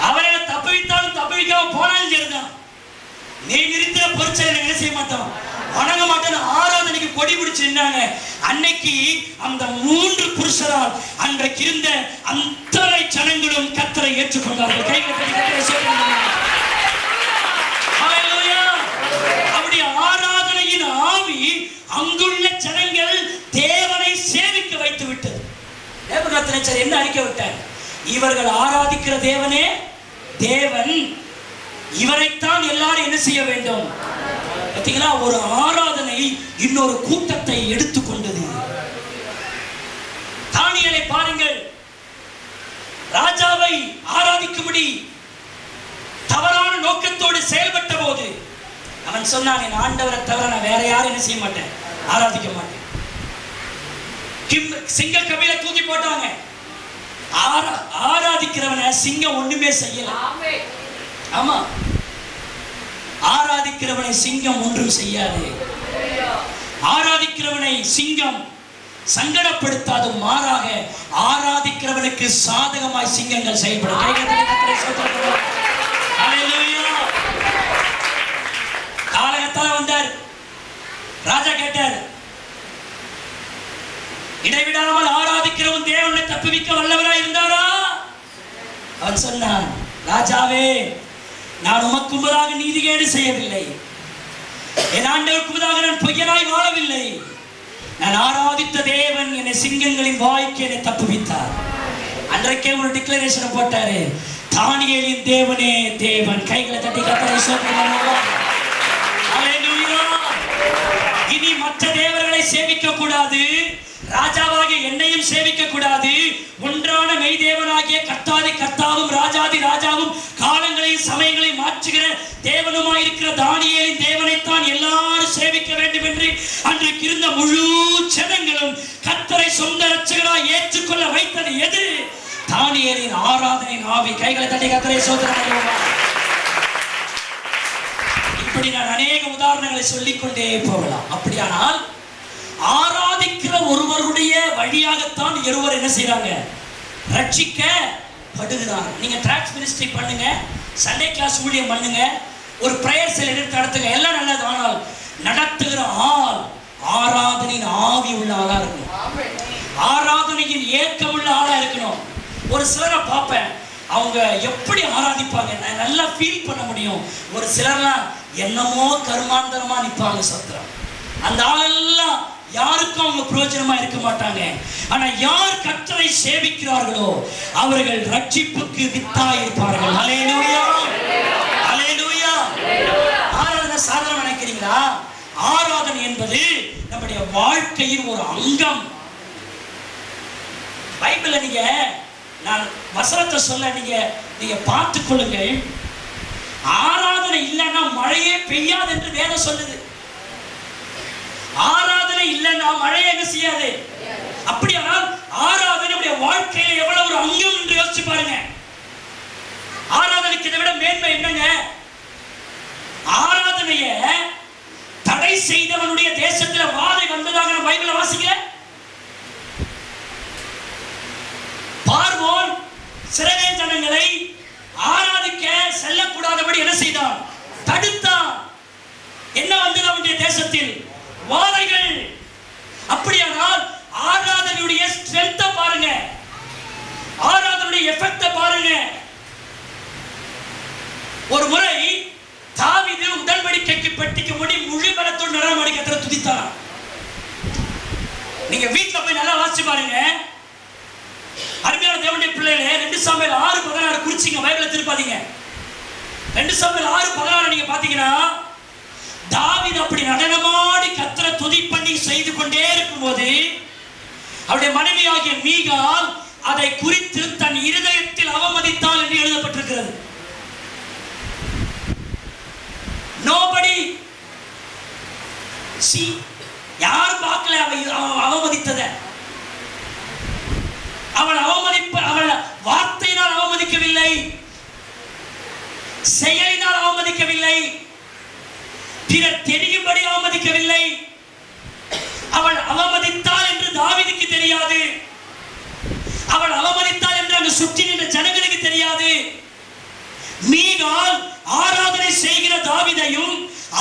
அவரை தப்புவித்தாலும் தப்புவிக்காம போனாலும் சரிதான். நீ நிறுத்தின பொருட்சை என்ன செய்ய மாட்டோம், வணங்க மாட்டோம். ஆராதனைக்கு கொடி பிடிச்சிருந்தாங்க. அன்னைக்கு அந்த 3 புருஷரால் அன்றைக்கு இருந்த அத்தனை ஜனங்களும் கர்த்தரை ஏற்றுக்கொண்டார்கள். அப்படி ஆராதனையின் ஆவி அங்குள்ள ஜனங்கள் தேவனை சேவிக்க வைத்து விட்டது. நேபுகாத்நேச்சர் என்ன அறிக்கை விட்டார்? இவர்கள் ஆராதிக்கிற தேவனே தேவன், இவரைத்தான் எல்லாரும் என்ன செய்ய வேண்டும். பார்த்தீங்களா, ஒரு ஆராதனை இன்னொரு கூட்டத்தை எடுத்துக்கொண்டது. தானியேலை பாருங்கள், ராஜாவை ஆராதிக்கும்படி தவறான நோக்கத்தோடு செயல்பட்ட போது அவன் சொன்னான், என் ஆண்டவரை தவிர நான் வேற யாரும் என்ன செய்ய மாட்டேன், ஆராதிக்க மாட்டேன். சிங்க கபில தூக்கி போட்டாங்க. ஆராதிக்கிறவனை சிங்கம் ஒண்ணுமே செய்யல. ஆமா, ஆராதிக்கிறவனை சிங்கம் ஒன்றும் செய்யாது. ஆராதிக்கிறவனை சிங்கம் சங்கடப்படுத்தாது, மாறாக ஆராதிக்கிறவனுக்கு சாதகமாய் சிங்கங்கள் செயல்படும். காலகத்தால வந்தார். ராஜா கேட்டார், இடைவிடாமல் ஆராதிக்கிறவன் தேவனை தப்புவிக்க வல்லவராய் இருந்தாரா? அவன் சொன்னான், ராஜாவே, நான் உமக்கு முன்பதாக நீதிகேடு செய்யவில்லை. என் ஆண்டவருக்கு முன்பதாக நான் பொய்யனாய் வாழவில்லை. நான் ஆராதித்த தேவன் என்னை சிங்கங்களின் வாய்க்கு என்னை தப்புவித்தார். அன்றைக்கே ஒரு டிக்ளரேஷன் போட்டாரு, தானியேலின் தேவனே தேவன். கைகளை தட்டி கர்த்தரை ஸ்தோத்திரிக்கலாம். ஹல்லேலூயா. இனி மற்ற தேவர்களை சேவிக்க கூடாது, ராஜாவாகிய என்னையும் சேவிக்க கூடாது. ஒன்றான மெய் தேவனாகிய கர்த்தாதி கர்த்தாவும் ராஜாதி ராஜாவும் காலங்களையும் சமயங்களையும் மாற்றுகிற தேவனுமாயிருக்கிற தானியேலின் தேவனைத்தான் எல்லாரும் சேவிக்க வேண்டும் என்று அன்றைக்கு இருந்த முழு ஜனங்களும் கர்த்தரை சொந்த இரட்சகராய் ஏற்றுக்கொள்ள வைத்தது எது? தானியேலின் ஆராதனையின் ஆவி. கைகளை தட்டி கர்த்தரை ஸ்தோத்திரம். இப்படி நான் அநேக உதாரணங்களை சொல்லிக்கொண்டே போகலாம். அப்படியானால் ஆராதிக்கிற ஒருவருடைய வழியாகத்தான் இருவர் என்ன செய்றாங்க, ரட்சிக்கப்படுகிறார். நீங்க டிராக்ஸ் மினிஸ்ட்ரி பண்ணுங்க, சண்டே கிளாஸ் ஊழியம் பண்ணுங்க, ஒரு பிரேயர் செல் எடுத்து நடத்துங்க, எல்லாம் நல்லது. ஆனால் நடத்துகிற ஆள் ஆராதனையின் ஆவி உள்ள ஆளா இருக்கணும். ஆராதனையின் ஏக்கம் உள்ள ஆளா இருக்கணும். ஒரு சிலரை பார்ப்பேன், அவங்க எப்படி ஆராதிப்பாங்க நான் நல்லா ஃபீல் பண்ண முடியும். ஒரு சிலர்லாம் என்னமோ கருமாந்தரமா நிற்பாங்க சத்திரம். அந்த ஆளெல்லாம் யாருக்கும் அவங்க பிரயோஜனமா இருக்க மாட்டாங்க. ஆனா யார் கர்த்தரை சேவிக்கிறார்களோ அவர்கள் ரட்சிப்புக்கு வித்தாய் இருப்பார்கள். ஹல்லேலூயா, ஹல்லேலூயா. ஆராதனை சாதாரண நினைக்கிறீங்களா? ஆராதனை என்பது நம்முடைய வாழ்க்கையின் ஒரு அங்கம். பைபிள்ல நீங்க, நான் வசனத்தை சொல்ல நீங்க பார்த்துக் கொள்ளுங்கள். ஆராதனை இல்லைன்னா மழையே பெய்யாது என்று வேதம் சொல்லுது. ஆராதனை இல்லைன்னா மழை என்ன செய்யாது. அப்படியானால் ஆராதனை வாழ்க்கையில எவ்வளவு ஒரு அங்கம் என்று யோசிச்சு பாருங்க. ஆராதனைக்கு இதை விட மேன்மை என்னங்க? ஆராதனைய தடை செய்தவனுடைய தேசத்தில் வாதை வந்ததாக நம்ம பைபிள்ல வாசிக்கல. பார்வோன் இஸ்ரவேல் ஜனங்களை ஆராதிக்க செல்லக்கூடாதபடி என்ன செய்தான்? தடுத்தான். என்ன வந்தது அவனுடைய தேசத்தில்? வாதைகள். அப்படியானால் ஆராதனையுடைய ஸ்ட்ரென்த்தை பாருங்க, ஆராதனையுடைய எஃபெக்ட பாருங்க. ஒரு முறை தாவீது உடன்படிக்கைக்கு பெட்டிக்கு முடி முழு பலத்தோடு நடனமாடி கர்த்தரை துதித்தான். நீங்க வீட்டுல போய் நல்லா வாசிச்சு பாருங்க. அருமையான தேவனுடைய பிள்ளைகளே, 2 சாமுவேல் 6:16 குறிச்சிங்க, பைபிளை திருப்பாதீங்க. 2 சாமுவேல் 6:16 நீங்க பாத்தீங்கன்னா, தாவீது அப்படி நடனமாடி கர்த்தரை துதி பண்ணி செய்து கொண்டே இருக்கும்போது அவருடைய மனைவியாகிய மீகாள் அதை குறித்து தன் இருதயத்தில் அவமதித்தாள் என்று எழுதப்பட்டிருக்கிறது. Nobody see, யார் பார்க்கல அவமதித்தத. அவள் வார்த்தையினால் அவமதிக்கவில்லை, செயலினால் அவமதிக்கவில்லை, பிறர் தெரியும்படி அவமதிக்கவில்லை. அவள் அவமதித்தாள் என்று தாவீதுக்கு தெரியாது, அவள் அவமதித்தாள் என்று அங்கு சுற்றி நின்ற ஜனங்களுக்கு தெரியாது. மீகாள் ஆராதனை செய்கிற தாவீதையும்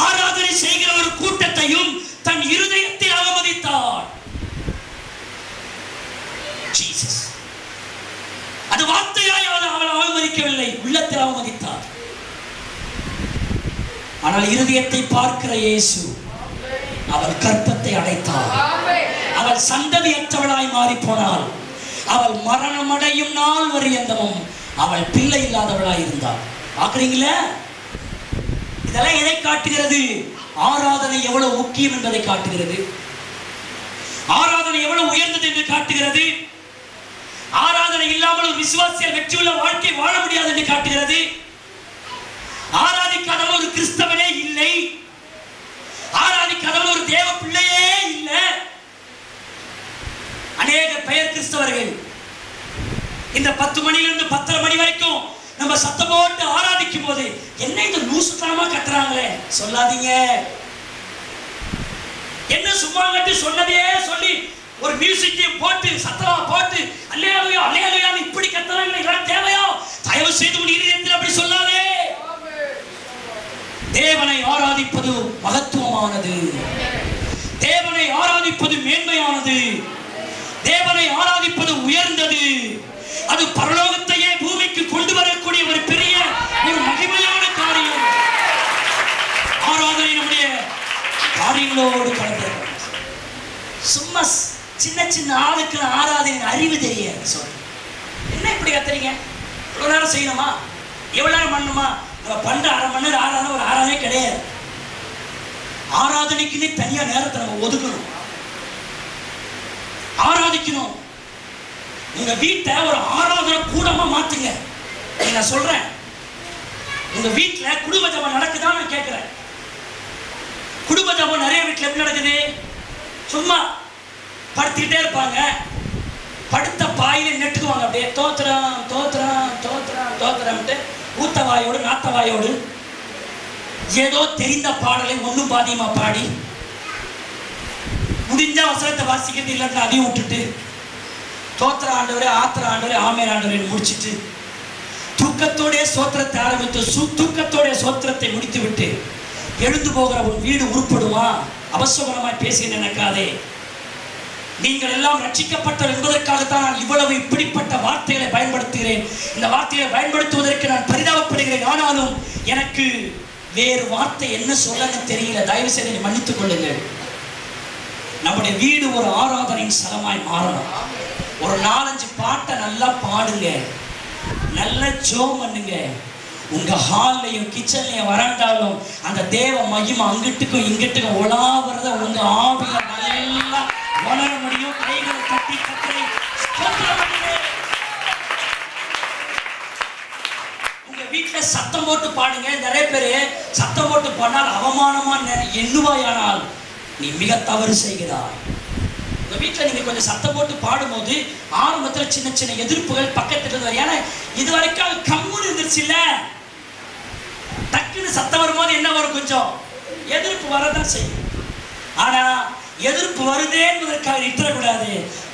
ஆராதனை செய்கிற ஒரு கூட்டத்தையும் தன் இருதயத்தில் அவமதித்தாள். ஜீசஸ் அது வார்த்தையாய் அவள் அவமதிக்கவில்லை, உள்ளத்தில் அவமதித்தாள். ஆனால் இருதயத்தை பார்க்கிற இயேசு அவள் கற்பத்தை அடைத்தாள். அவள் சந்ததியற்றவளாய் மாறி போனாள். அவள் மரணமடையும் நாள் வரையந்தமும் அவள் பிள்ளை இல்லாதவளாய் இருந்தாள். பார்க்கிறீங்களா? இதெல்லாம் எதை காட்டுகிறது? ஆராதனை எவ்வளவு முக்கியம் என்பதை காட்டுகிறது. ஆராதனை எவ்வளவு உயர்ந்தது என்று காட்டுகிறது. ஆராதனை இல்லாமல் ஒரு விசுவாசியால் வெற்றியுள்ள வாழ்க்கை வாழ முடியாது என்று காட்டுகிறது. ஆராதிக்காதவன் ஒரு கிறிஸ்தவனே இல்லை, ஆராதிக்காதவன் ஒரு தேவ பிள்ளையே இல்லை. அநேக பெயர் கிறிஸ்தவர்கள் இந்த 10 மணிலிருந்து 10:30 மணி வரைக்கும் நம்ம சத்தம் போட்டு ஆராதிக்கும் போது என்ன இந்த லூசுத்தனமா கத்துறாங்களே சொல்லாதீங்க. என்ன சும்மா கட்டி சொன்னதையே சொல்லி ஒரு மியூசிக்கையும் போட்டு சத்தமா போட்டு அல்லேலூயா அல்லேலூயா இப்படி கத்துறாங்களே, இதெல்லாம் தேவையா? தயவு செய்து உன் இருதயத்தில் அப்படி சொல்லாதே. தேவனை ஆராதிப்பது மகத்துவமானது, தேவனை ஆராதிப்பது மேன்மையானது, தேவனை ஆராதிப்பது உயர்ந்தது. அது பரலோகத்தையே பூமிக்கு கொண்டு வரக்கூடிய ஒரு பெரிய ஒரு மகிமையான காரியம். ஆராதனை நம்முடைய காரியங்களோடு கலந்து. சும்மா சின்ன சின்ன ஆளுக்கு ஆராதனை அறிவு தெரியாது. சொல்லு, என்ன இப்படி கத்துறீங்க? இவ்வளவு நேரம் செய்யணுமா? எவ்வளவு நேரம் பண்ணணுமா? நம்ம பண்ற 1/2 மணி நேரம் ஆராதனை ஒரு ஆராதனை கிடையாது. ஆராதனைக்குன்னு தனியா நேரத்தை நம்ம ஒதுக்கணும், ஆராதிக்கணும். உங்க வீட்டை ஒரு ஆராதனை கூடமா மாத்துங்க. நான் சொல்றேன், உங்க வீட்டுல குடும்ப ஜபம் நடக்குதான்னு நான் கேட்கிறேன். குடும்ப ஜபம் நிறைய வீட்டுல எப்படி நடக்குது? சும்மா படுத்திக்கிட்டே இருப்பாங்க, படுத்த பாயில நெட்டுக்குவாங்க, அப்படியே தோத்திரம் தோத்திரம் தோத்திரம் தோத்திரம்ட்டு ஊத்தவாயோடு நாத்தவாயோடு ஏதோ தெரிந்த பாடலை ஒன்னும் பாதியமா பாடி முடிஞ்ச வசனத்தை வாசிக்கிறது இல்லைன்னா அதையும் விட்டுட்டு தோத்திர ஆண்டவரே ஆத்திர ஆண்டவரே ஆமேர் ஆண்டவரே முடிச்சுட்டு தூக்கத்தோடைய சோத்திரத்தை ஆரம்பித்து தூக்கத்தோடைய சோத்திரத்தை முடித்து விட்டு எழுந்து போகிற உன் வீடு உருப்படுமா? அவசரமாய் பேசி நினைக்காதே. நீங்கள் எல்லாம் ரட்சிக்கப்பட்டவர் என்பதற்காகத்தான் நான் இவ்வளவு இப்படிப்பட்ட வார்த்தைகளை பயன்படுத்துகிறேன். இந்த வார்த்தைகளை பயன்படுத்துவதற்கு நான் பரிதாபப்படுகிறேன். ஆனாலும் எனக்கு வேறு வார்த்தை என்ன சொல்லன்னு தெரியல. தயவு செய்து மன்னித்துக் கொள்ளுங்கள். நம்முடைய வீடு ஒரு ஆராதனையின் ஸ்தலமாய் மாறணும். ஒரு 4-5 பாட்டை நல்லா பாடுங்க, நல்லா ஜெபம் பண்ணுங்க. உங்க ஹால்லையும் கிச்சன்லையும் வராண்டாலும் அந்த தேவ மகிமை அங்கிட்டுக்கும் இங்கிட்டுக்கும் உலாவறத உங்க ஆவியில நல்லா வளர முடியும். கைகளை தட்டி கத்தரை ஸ்தோத்திரம் பண்ணுங்க. உங்க வீட்டுல சத்தம் போட்டு பாடுங்க. நிறைய பேரு சத்தம் போட்டு பாடினால் அவமானமா எண்ணுவாயானால் நீ மிக தவறு செய்கிறாய். உங்க வீட்டுல நீங்க கொஞ்சம் சத்தம் போட்டு பாடும்போது ஆரம்பத்துல சின்ன சின்ன எதிர்ப்புகள் பக்கத்துல இருந்து, ஏன்னா இது வரைக்கும் அது கம்முன்னு இருந்துருச்சு இல்ல, டக்குன்னு சத்தம் வரும்போது என்ன வரும்? கொஞ்சம் எதிர்ப்பு வரதான் செய்யும். ஆனா எதிர்ப்பு வருதே என்பதற்காக நிறுத்தக்கூடாது,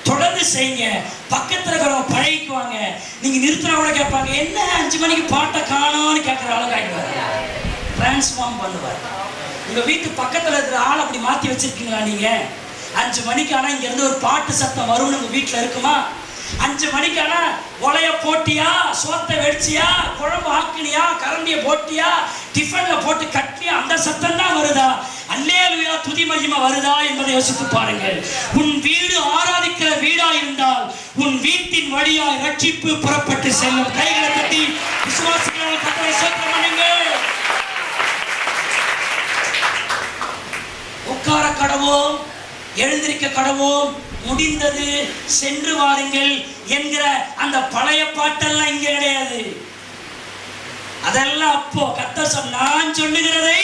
தொடர்ந்து செய்யுங்க. பக்கத்துல இருக்கிறவங்க பழகிக்குவாங்க. நீங்க நிறுத்தினா கூட கேட்பாங்க, என்ன 5 மணிக்கு பாட்டை காணோன்னு கேட்கிற அளவுக்கு டிரான்ஸ்ஃபார்ம் பண்ணுவார். உங்க வீட்டு பக்கத்துல இருக்கிற ஆள் அப்படி மாத்தி வச்சிருக்கீங்களா? நீங்க 5 மணிக்கு ஆனா இங்க இருந்து ஒரு பாட்டு சத்தம் வரும்னு உங்க வீட்டுல இருக்குமா? 5 மணிக்கு ஆனா ஒலைய போட்டியா, சோத்தை வெடிச்சியா, குழம்பு ஆக்கினியா, கரண்டிய போட்டியா, டிஃபன்ல போட்டு கட்டியா, அந்த சத்தம் தான் வருதா? அல்லேலூயா துதி மகிமை வருதா என்பதை யோசித்து பாருங்கள். உன் வீடு ஆராதிக்கிற வீடா இருந்தால் உன் வீட்டின் வழியாய் ரட்சிப்பு புறப்பட்டு செல்லும். கைகளை தட்டி விசுவாசிகளால் கர்த்தரை ஸ்தோத்திரம் பண்ணுங்கள். உட்கார கடவோம், எழுந்திருக்க கடவோம், முடிந்தது, சென்று வாருங்கள் என்கிற அந்த பழைய பாட்டெல்லாம் இங்க கிடையாது. அதெல்லாம் அப்போ கர்த்தர் நான் சொல்லுகிறதை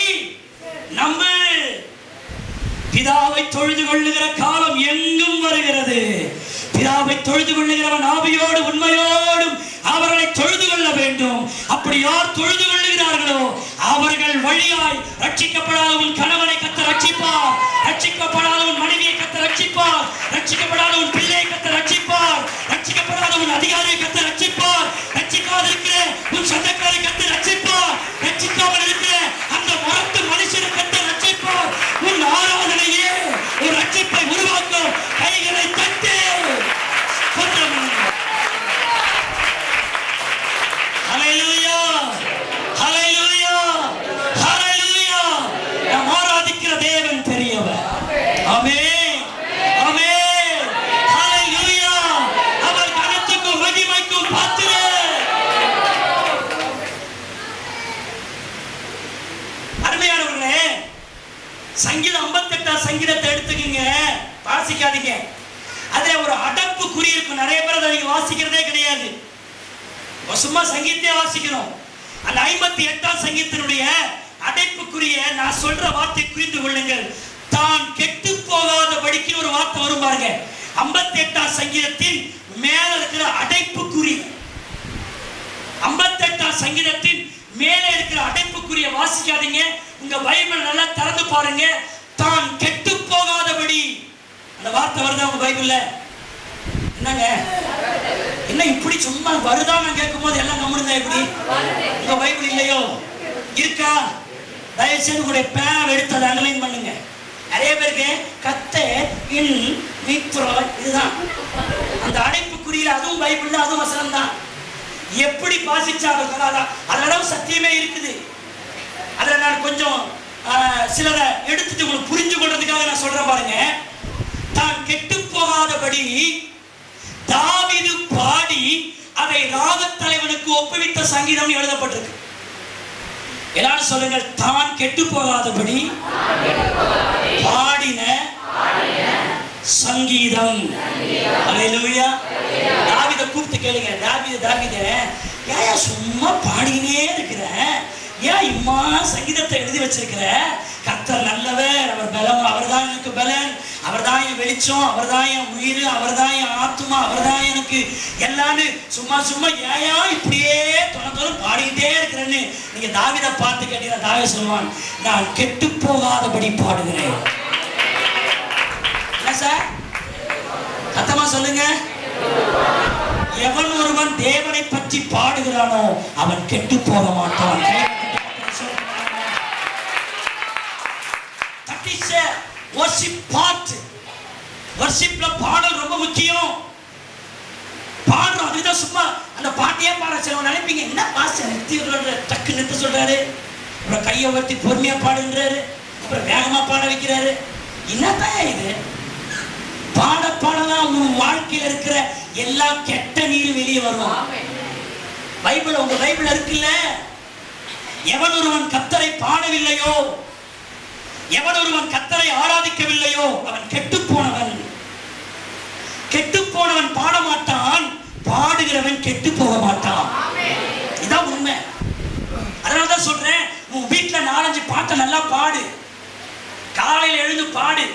நம்பு. பிதாவை தொழுது கொள்ளுகிற காலம் எங்கும் வருகிறது. பிதாவை தொழுது கொள்ளுகிறவன் ஆவியோடு உண்மையோடும் அவர்களை தொழுது கொள்ள வேண்டும். அப்படி யார் தொழுது கொள்ளுகிறார்களோ அவர்கள் வழியாய் ரட்சிக்கப்படாத உன் கணவனை கர்த்தர் ரட்சிப்பார், ரட்சிக்கப்படாத உன் மனைவியை கர்த்தர் ரட்சிப்பார், ரட்சிக்கப்படாத உன் பிள்ளையை கர்த்தர் ரட்சிப்பார், ரட்சிக்கப்படாத உன் அதிகாரியை கர்த்தர் ரட்சிப்பார், ரட்சிக்காத இருக்கிற உன் சொந்தக்காரை கர்த்தர் ரட்சிப்பார், ரட்சிக்காமல் இருக்கிற அந்த மரத்து மனுஷனை கர்த்தர் ரட்சிப்பார். உன் ஆராதனையே ஒரு ரட்சிப்பை உருவாக்கும். கைகளை தட்டு. ஹல்லேலூயா, ஹல்லேலூயா, ஹல்லேலூயா. நாம் ஆராதிக்கிற தேவன் பெரியவர். ஆமென், ஆமென், ஹல்லேலூயா. அவர் கனத்துக்கும் மகிமைக்கும் பாத்திரர். அருமையானவர்களே, சங்கீதம் 58 சங்கீதத்தை எடுத்துக்கீங்க, வாசிக்காதீங்க. அதுல ஒரு அடப்பு குறி இருக்கும். நிறைய பேர் அதை நீங்க வாசிக்கிறதே கிடையாது. சும்மா சங்கீதத்தை வாசிக்கணும். அந்த 58 சங்கீதத்தினுடைய அடைப்புக்குரிய நான் சொல்ற வார்த்தை புரிந்து கொள்ளுங்கள். தான் கெட்டு போகாதபடிக்கு ஒரு வார்த்தை வரும் பாருங்க. 58 சங்கீதத்தின் மேல இருக்கிற அடைப்புக்குறி, 58 சங்கீதத்தின் மேல இருக்கிற அடைப்புக்குரிய வாசிக்காதீங்க. உங்க பைபிள் நல்லா திறந்து பாருங்க. தான் கெட்டு போகாதபடி அந்த வார்த்தை வருதா உங்க பைபிள்ல? என்னங்க என்ன இப்படி சும்மா வருதான்னு கேட்கும் போது எல்லாம் கம்முனுதா? எப்படி உங்க பைபிள் இல்லையோ? இருக்கா? தயவுசெய்து உங்களுடைய பேனாவை எடுத்து அதை அண்டர்லைன் பண்ணுங்க. நிறைய பேருக்கு கத்த இன் மித்ரோ இதுதான் அந்த அடைப்புக்குறியில. அதுவும் பைபிள்ல அதுவும் வசனம் தான். எப்படி வாசிச்சாலும் அதெல்லாம் சத்தியமே இருக்குது. அதில் நான் கொஞ்சம் சிலரை எடுத்துட்டு உங்களுக்கு புரிஞ்சு கொள்றதுக்காக நான் சொல்றேன் பாருங்க. தான் கெட்டு போகாதபடி தாவீது பாடி அதை ராகத்தலைவனுக்கு ஒப்புவித்த சங்கீதம் எழுதப்பட்டிருக்கு. எல்லாரும் சொல்லுங்க, தான் கெட்டு போகாதபடி பாடின சங்கீதம். அல்லேலூயா. தாவீதை கூப்பிட்டு கேளுங்க, தாவீதே ஏன் சும்மா பாடினே இருக்கிற? ஏன் இம்மா சங்கீதத்தை எழுதி வச்சிருக்கிற? கர்த்தர் நல்லவர், அவர் பலம், அவர் தான் எனக்கு பலன், அவர் தான் என் வெளிச்சம், அவர் தான் என் உயிர், அவர் தான் என் ஆத்மா, அவர் தான் எனக்கு எல்லாமே. சும்மா சும்மா ஏயா இப்படியே தொடர்ந்து பாடிக்கிட்டே இருக்கிறேன்னு நீங்க தாவீதை பார்த்து கேட்டீங்கன்னா தாவீது சொல்லுவான், நான் கெட்டு போகாதபடி பாடுகிறேன். என்ன சார் சத்தமா சொல்லுங்க. எவன் ஒருவன் தேவனை பற்றி பாடுகிறானோ அவன் கெட்டு போக மாட்டான். வர்ஷிப்ல பாடல் ரொம்ப முக்கியம். பாடுறோம், அதுதான் சும்மா அந்த பாட்டையே பாட சிலவங்க நினைப்பீங்க, என்ன பாஸ்டர் நிறுத்தி டக்கு நிறுத்த சொல்றாரு, அப்புறம் கையை உயர்த்தி பொறுமையா பாடுன்றாரு, அப்புறம் வேகமா பாட வைக்கிறாரு. என்னதான் இது? பாட பாடலாம் உன் வாழ்க்கையில் இருக்கிற எல்லா கெட்ட நீர் வெளியே வரும். பைபிள் உங்க பைபிள் இருக்குல்ல, எவன் ஒருவன் கர்த்தரை பாடவில்லையோ, எவன் ஒருவன் கர்த்தரை ஆராதிக்கவில்லையோ அவன் கெட்டு போனவன். கெட்டு போனவன் பாட மாட்டான், பாடுகிறவன் கெட்டு போக மாட்டான். இதான் உண்மை. அதனாலதான் சொல்றேன், உன் வீட்டுல 4-5 பாட்டை நல்லா பாடு. காலையில் எழுந்து பாடு.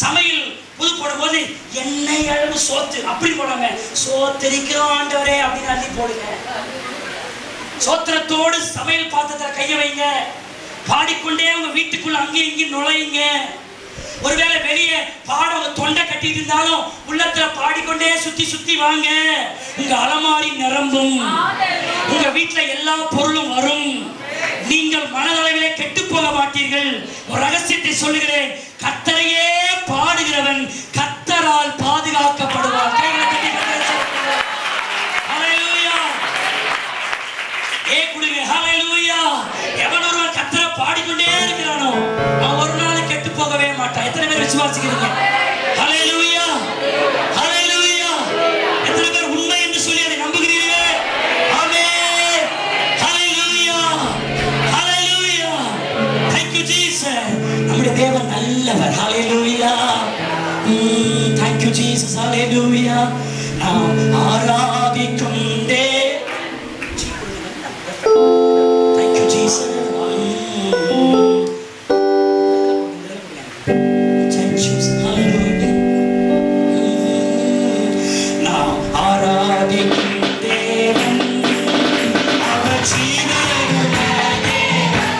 சமையல் புது போடும் போது எண்ணெய் அளவு சோத்து அப்படி போடாம சோத்தரிக்கிறோம் ஆண்டவரே அப்படின்னு அள்ளி போடுங்க. சோத்திரத்தோடு சமையல் பாத்திரத்தை கைய வைங்க. பாடிக்கொண்டே உங்க வீட்டுக்குள்ள அங்கேயும் இங்கேயும் நுழையுங்க. ஒருவேளை வெளியே பாட உங்க தொண்டை கட்டிட்டு இருந்தாலும் உள்ளத்துல பாடிக்கொண்டே சுத்தி சுத்தி வாங்க. உங்க அலமாரி நிரம்பும், உங்க வீட்டுல எல்லா பொருளும் வரும். நீங்கள் மனதளவிலே கெட்டு போக மாட்டீர்கள். ஒரு ரகசியத்தை சொல்லுகிறேன், கர்த்தரையே பாடுகிறவன் கர்த்தரால் பாதுகாக்கப்படுவார். ஹல்லேலூயா. ஏ குடிங்க ஹல்லேலூயா. எவன் ஒருவன் கர்த்தரை பாடிக்கொண்டே இருக்கிறானோ அவன் ஒரு விசுவாசிக்கிறீங்க? ஹல்லேலூயா, ஹல்லேலூயா. எத்தனை பேர் உண்மை என்று சொல்லி அதை நம்புகிறீர்கள்? ஆமென். ஹல்லேலூயா, ஹல்லேலூயா. Thank you Jesus. நம்முடைய தேவன் நல்லவர். ஹல்லேலூயா. Thank you Jesus. ஹல்லேலூயா. நாம் ஆராதிக்கும் Thank you Jesus. Thank you. Hallelujah. நாம் ஆராதிக்கும் தேவன் அவர் ஜீவனுள்ள தேவன்.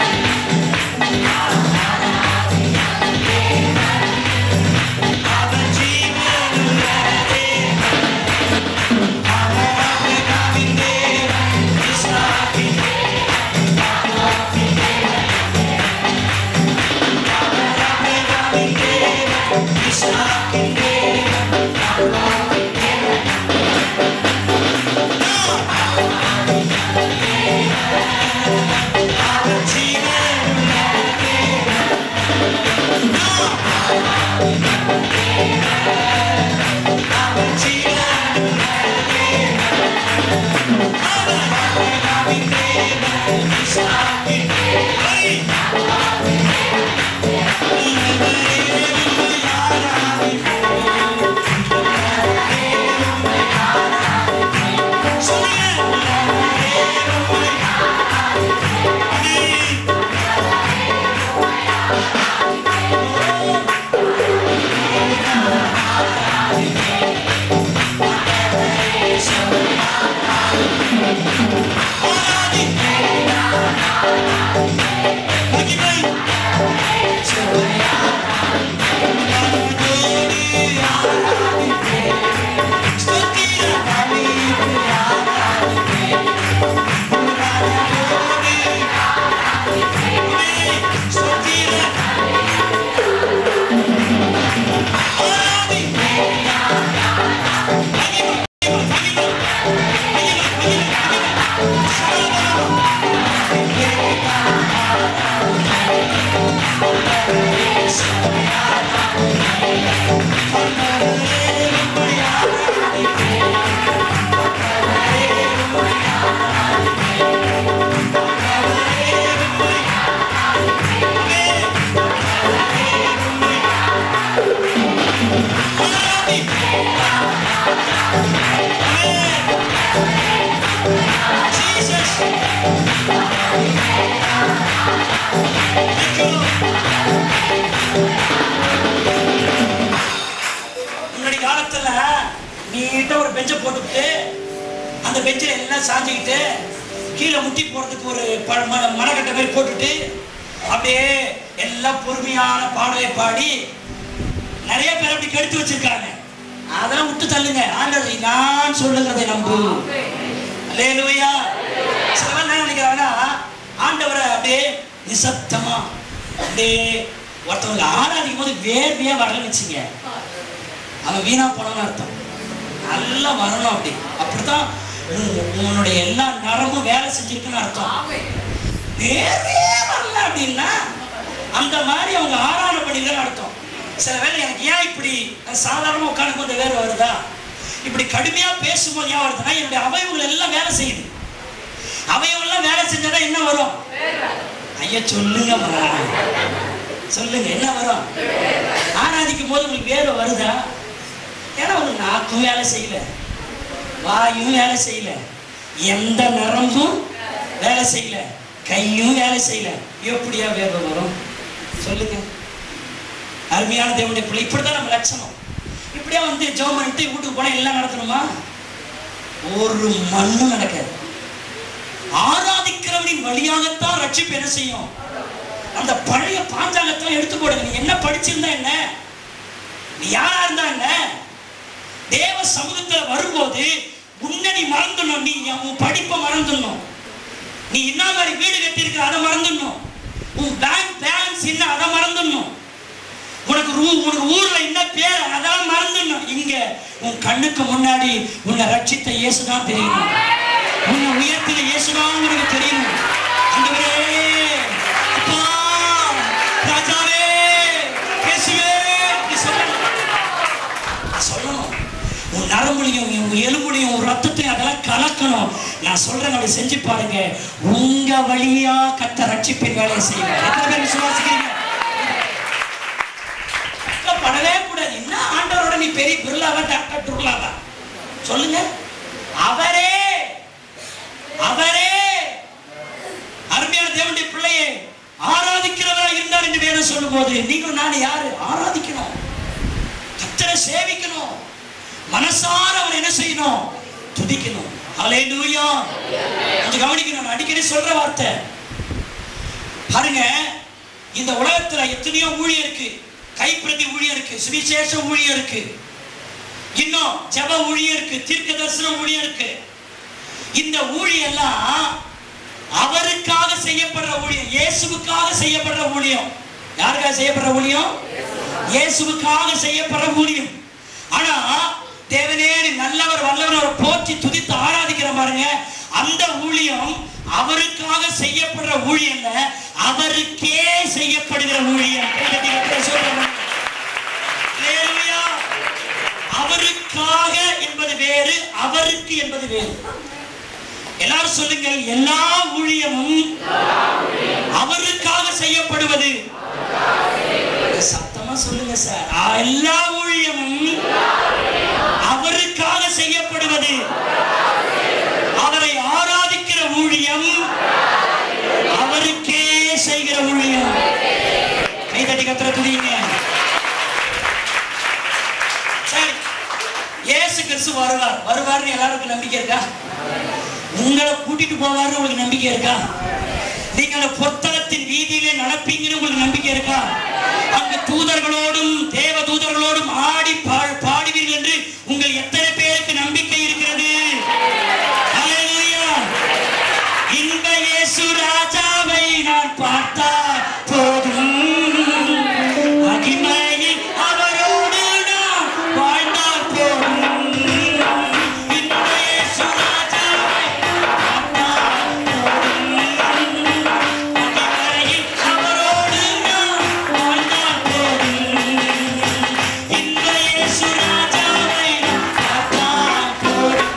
அவர் ஜீவனுள்ள தேவன். அவர் அபிரகாமின் தேவன், இஸ்மாக்கின் தேவன், யாக்கோபின் தேவன். அவர் அபிரகாமின் தேவன், இஸ்மாக்கின் தேவன், யாக்கோபின் தேவன். அவர் ஜீவனுள்ள தேவன். அவர் ஜீவனுள்ள தேவன். அவர் அபிரகாமின் தேவன், இஸ்மாக்கின் தேவன். முன்னாடி காலத்துல நீட்ட ஒரு பெஞ்சை போட்டுக்கிட்டு அந்த பெஞ்சில் எல்லாம் சாஞ்சிக்கிட்டு கீழே முட்டி போறதுக்கு ஒரு மனக்கட்டை மாதிரி போட்டுட்டு அப்படியே எல்லாம் பொறுமையான பாடலை பாடி நிறைய பேர் அப்படி கெடுத்து வச்சிருக்காங்க. அதெல்லாம் விட்டு தள்ளுங்க. ஆண்டவர் நான் சொல்லுகிறதை நம்பு. அல்லேலூயா. சில பேர் என்ன நினைக்கிறாங்கன்னா, ஆண்டவரை அப்படியே நிசப்தமா அப்படியே ஒருத்தவங்க ஆராதிக்கும் போது வேர்வையா வரலன்னு வச்சுங்க, அவன் வீணா போனவன்னு அர்த்தம். நல்லா வரணும். அப்படித்தான் உன்னுடைய எல்லா நரம்பும் வேலை செஞ்சிருக்குன்னு அர்த்தம். வேர்வையே வரல அப்படின்னா அந்த மாதிரி அவங்க ஆராதனை பண்ணிக்கன்னு அர்த்தம். சில வேலை எனக்கு ஏன் இப்படி சாதாரணமாக உட்காந்து போது வேறு வருதா, இப்படி கடுமையா பேசும்போது ஏன் வருதுன்னா என்னுடைய அவயவங்கள் எல்லாம் வேலை செய்யுது. அவயவெல்லாம் வேலை செஞ்சாதான் என்ன வரும்? ஐயா சொல்லுங்க சொல்லுங்க, என்ன வரும்? ஆராதிக்கும் போது உங்களுக்கு வேறு வருதா? ஏன்னா உங்களுக்கு நாக்கும் வேலை செய்யல, வாயும் வேலை செய்யல, எந்த நரம்பும் வேலை செய்யல, கையும் வேலை செய்யல, எப்படியா வேர்வை வரும்? சொல்லுங்க. அருமையான தேவனுடைய பிள்ளை, இப்படிதான் நம்ம லட்சணம். இப்படியா வந்து ஜெபம் பண்ணிட்டு வீட்டுக்கு போனா எல்லாம் நடத்தணுமா? ஒரு மண்ணும் நடக்காது. ஆராதிக்கிறவனின் வழியாகத்தான் ரட்சிப்பு என்ன செய்யும்? அந்த பழைய பாஞ்சாங்கத்தான் எடுத்து போடுங்க. நீ என்ன படிச்சிருந்தா என்ன, நீ யாரா இருந்தா என்ன, தேவ சமூகத்துல வரும்போது முன்னணி மறந்துடணும். நீ உன் படிப்பை மறந்துடணும். நீ என்ன மாதிரி வீடு கட்டி இருக்கிற அதை மறந்துடணும். உன் பேங்க் பேலன்ஸ் என்ன அதை மறந்துடணும். உனக்கு ஊர்ல என்ன பேர் அதெல்லாம் மறந்துடணும். இங்க உன் கண்ணுக்கு முன்னாடி உன்னை ரட்சித்த இயேசுதான் தெரியணும். உன்னை உயர்த்தின இயேசுதான் உனக்கு தெரியணும். ஆண்டவரே, அப்பா, ராஜாவே, இயேசுவே, தோலையும் எலும்புலையும் ரத்தத்தையும் அதெல்லாம் கலக்கணும். நான் சொல்றேன், அப்படி செஞ்சு பாருங்க. உங்க வழியா கர்த்தர் ரட்சிப்பின் வேலையை செய்வார். எத்தனை பேர் விசுவாசிக்கிறீங்க? படவே கூடாது. என்ன ஆண்டவரோட நீ பெரிய பிர்லாவா டாக்டர் டுர்லாவா சொல்லுங்க. அவரே அவரே அருமையான தேவனுடைய பிள்ளையே ஆராதிக்கிறவரா இருந்தார் என்று வேதம் சொல்லும் போது நீங்களும் நான் யாரு? ஆராதிக்கணும், கர்த்தரை சேவிக்கணும், மனசார அவர் என்ன செய்யணும்? துதிக்கணும். ஹல்லேலூயா. கொஞ்சம் கவனிக்கணும். அடிக்கடி சொல்ற வார்த்தை பாருங்க. இந்த உலகத்துல எத்தனையோ ஊழியம் இருக்கு. கைப்பிரதி ஊழியம் இருக்கு, சுவிசேஷ ஊழியம் இருக்கு, இன்னும் ஜெப ஊழியம் இருக்கு, தீர்க்க தரிசன ஊழியம் இருக்கு. இந்த ஊழியம் எல்லாம் அவருக்காக செய்யப்படுற ஊழியம், இயேசுவுக்காக செய்யப்படுற ஊழியம். யாருக்காக செய்யப்படுற ஊழியம்? இயேசுவுக்காக செய்யப்படுற ஊழியம். ஆனா தேவனே நல்லவர் வல்லவர் அவரை போற்றி துதித்து ஆராதிக்கிற பாருங்க, அந்த ஊழியம் அவருக்காக செய்யப்படுற ஊழியம் இல்ல, அவருக்கே செய்யப்படுகிற ஊழியம். அவருக்காக என்பது வேறு, அவருக்கு என்பது வேறு. எல்லாரும் சொல்லுங்கள், எல்லா ஊழியமும் அவருக்காக செய்யப்படுவது. சத்தமா சொல்லுங்க சார். எல்லா ஊழியமும் அவருக்காக செய்யப்படுவது. அவரை ஆராதிக்கிற ஊழியம் அவருக்கே செய்கிற ஊழியம். கைதட்டி கர்த்தரை துதிங்க. சரி, இயேசு கிறிஸ்து வருவார். வருவார்னு எல்லாருக்கும் நம்பிக்கை இருக்கா? உங்களை கூட்டிட்டு போவார்னு உங்களுக்கு நம்பிக்கை இருக்கா? நீங்க பொத்தலத்தின் வீதியிலே நடப்பீங்கன்னு உங்களுக்கு நம்பிக்கை இருக்கா? அங்க தூதர்களோடும் தேவ தூதர்களோடும் ஆடி பாடுவீர்கள் என்று உங்கள் எத்தனை பேருக்கு நம்பிக்கை இருக்கிறது? ஹல்லேலூயா. இந்த இயேசு ராஜாவை நான் பார்த்தால் போதும், மகிமையில் அவரோடு நான் வாழ்ந்தால் போதும். இந்த இயேசு ராஜாவை பார்த்தால் போதும், மகிமையில் அவரோடு நான் வாழ்ந்தால் போதும். இந்த இயேசு ராஜாவை பார்த்தால் போதும்,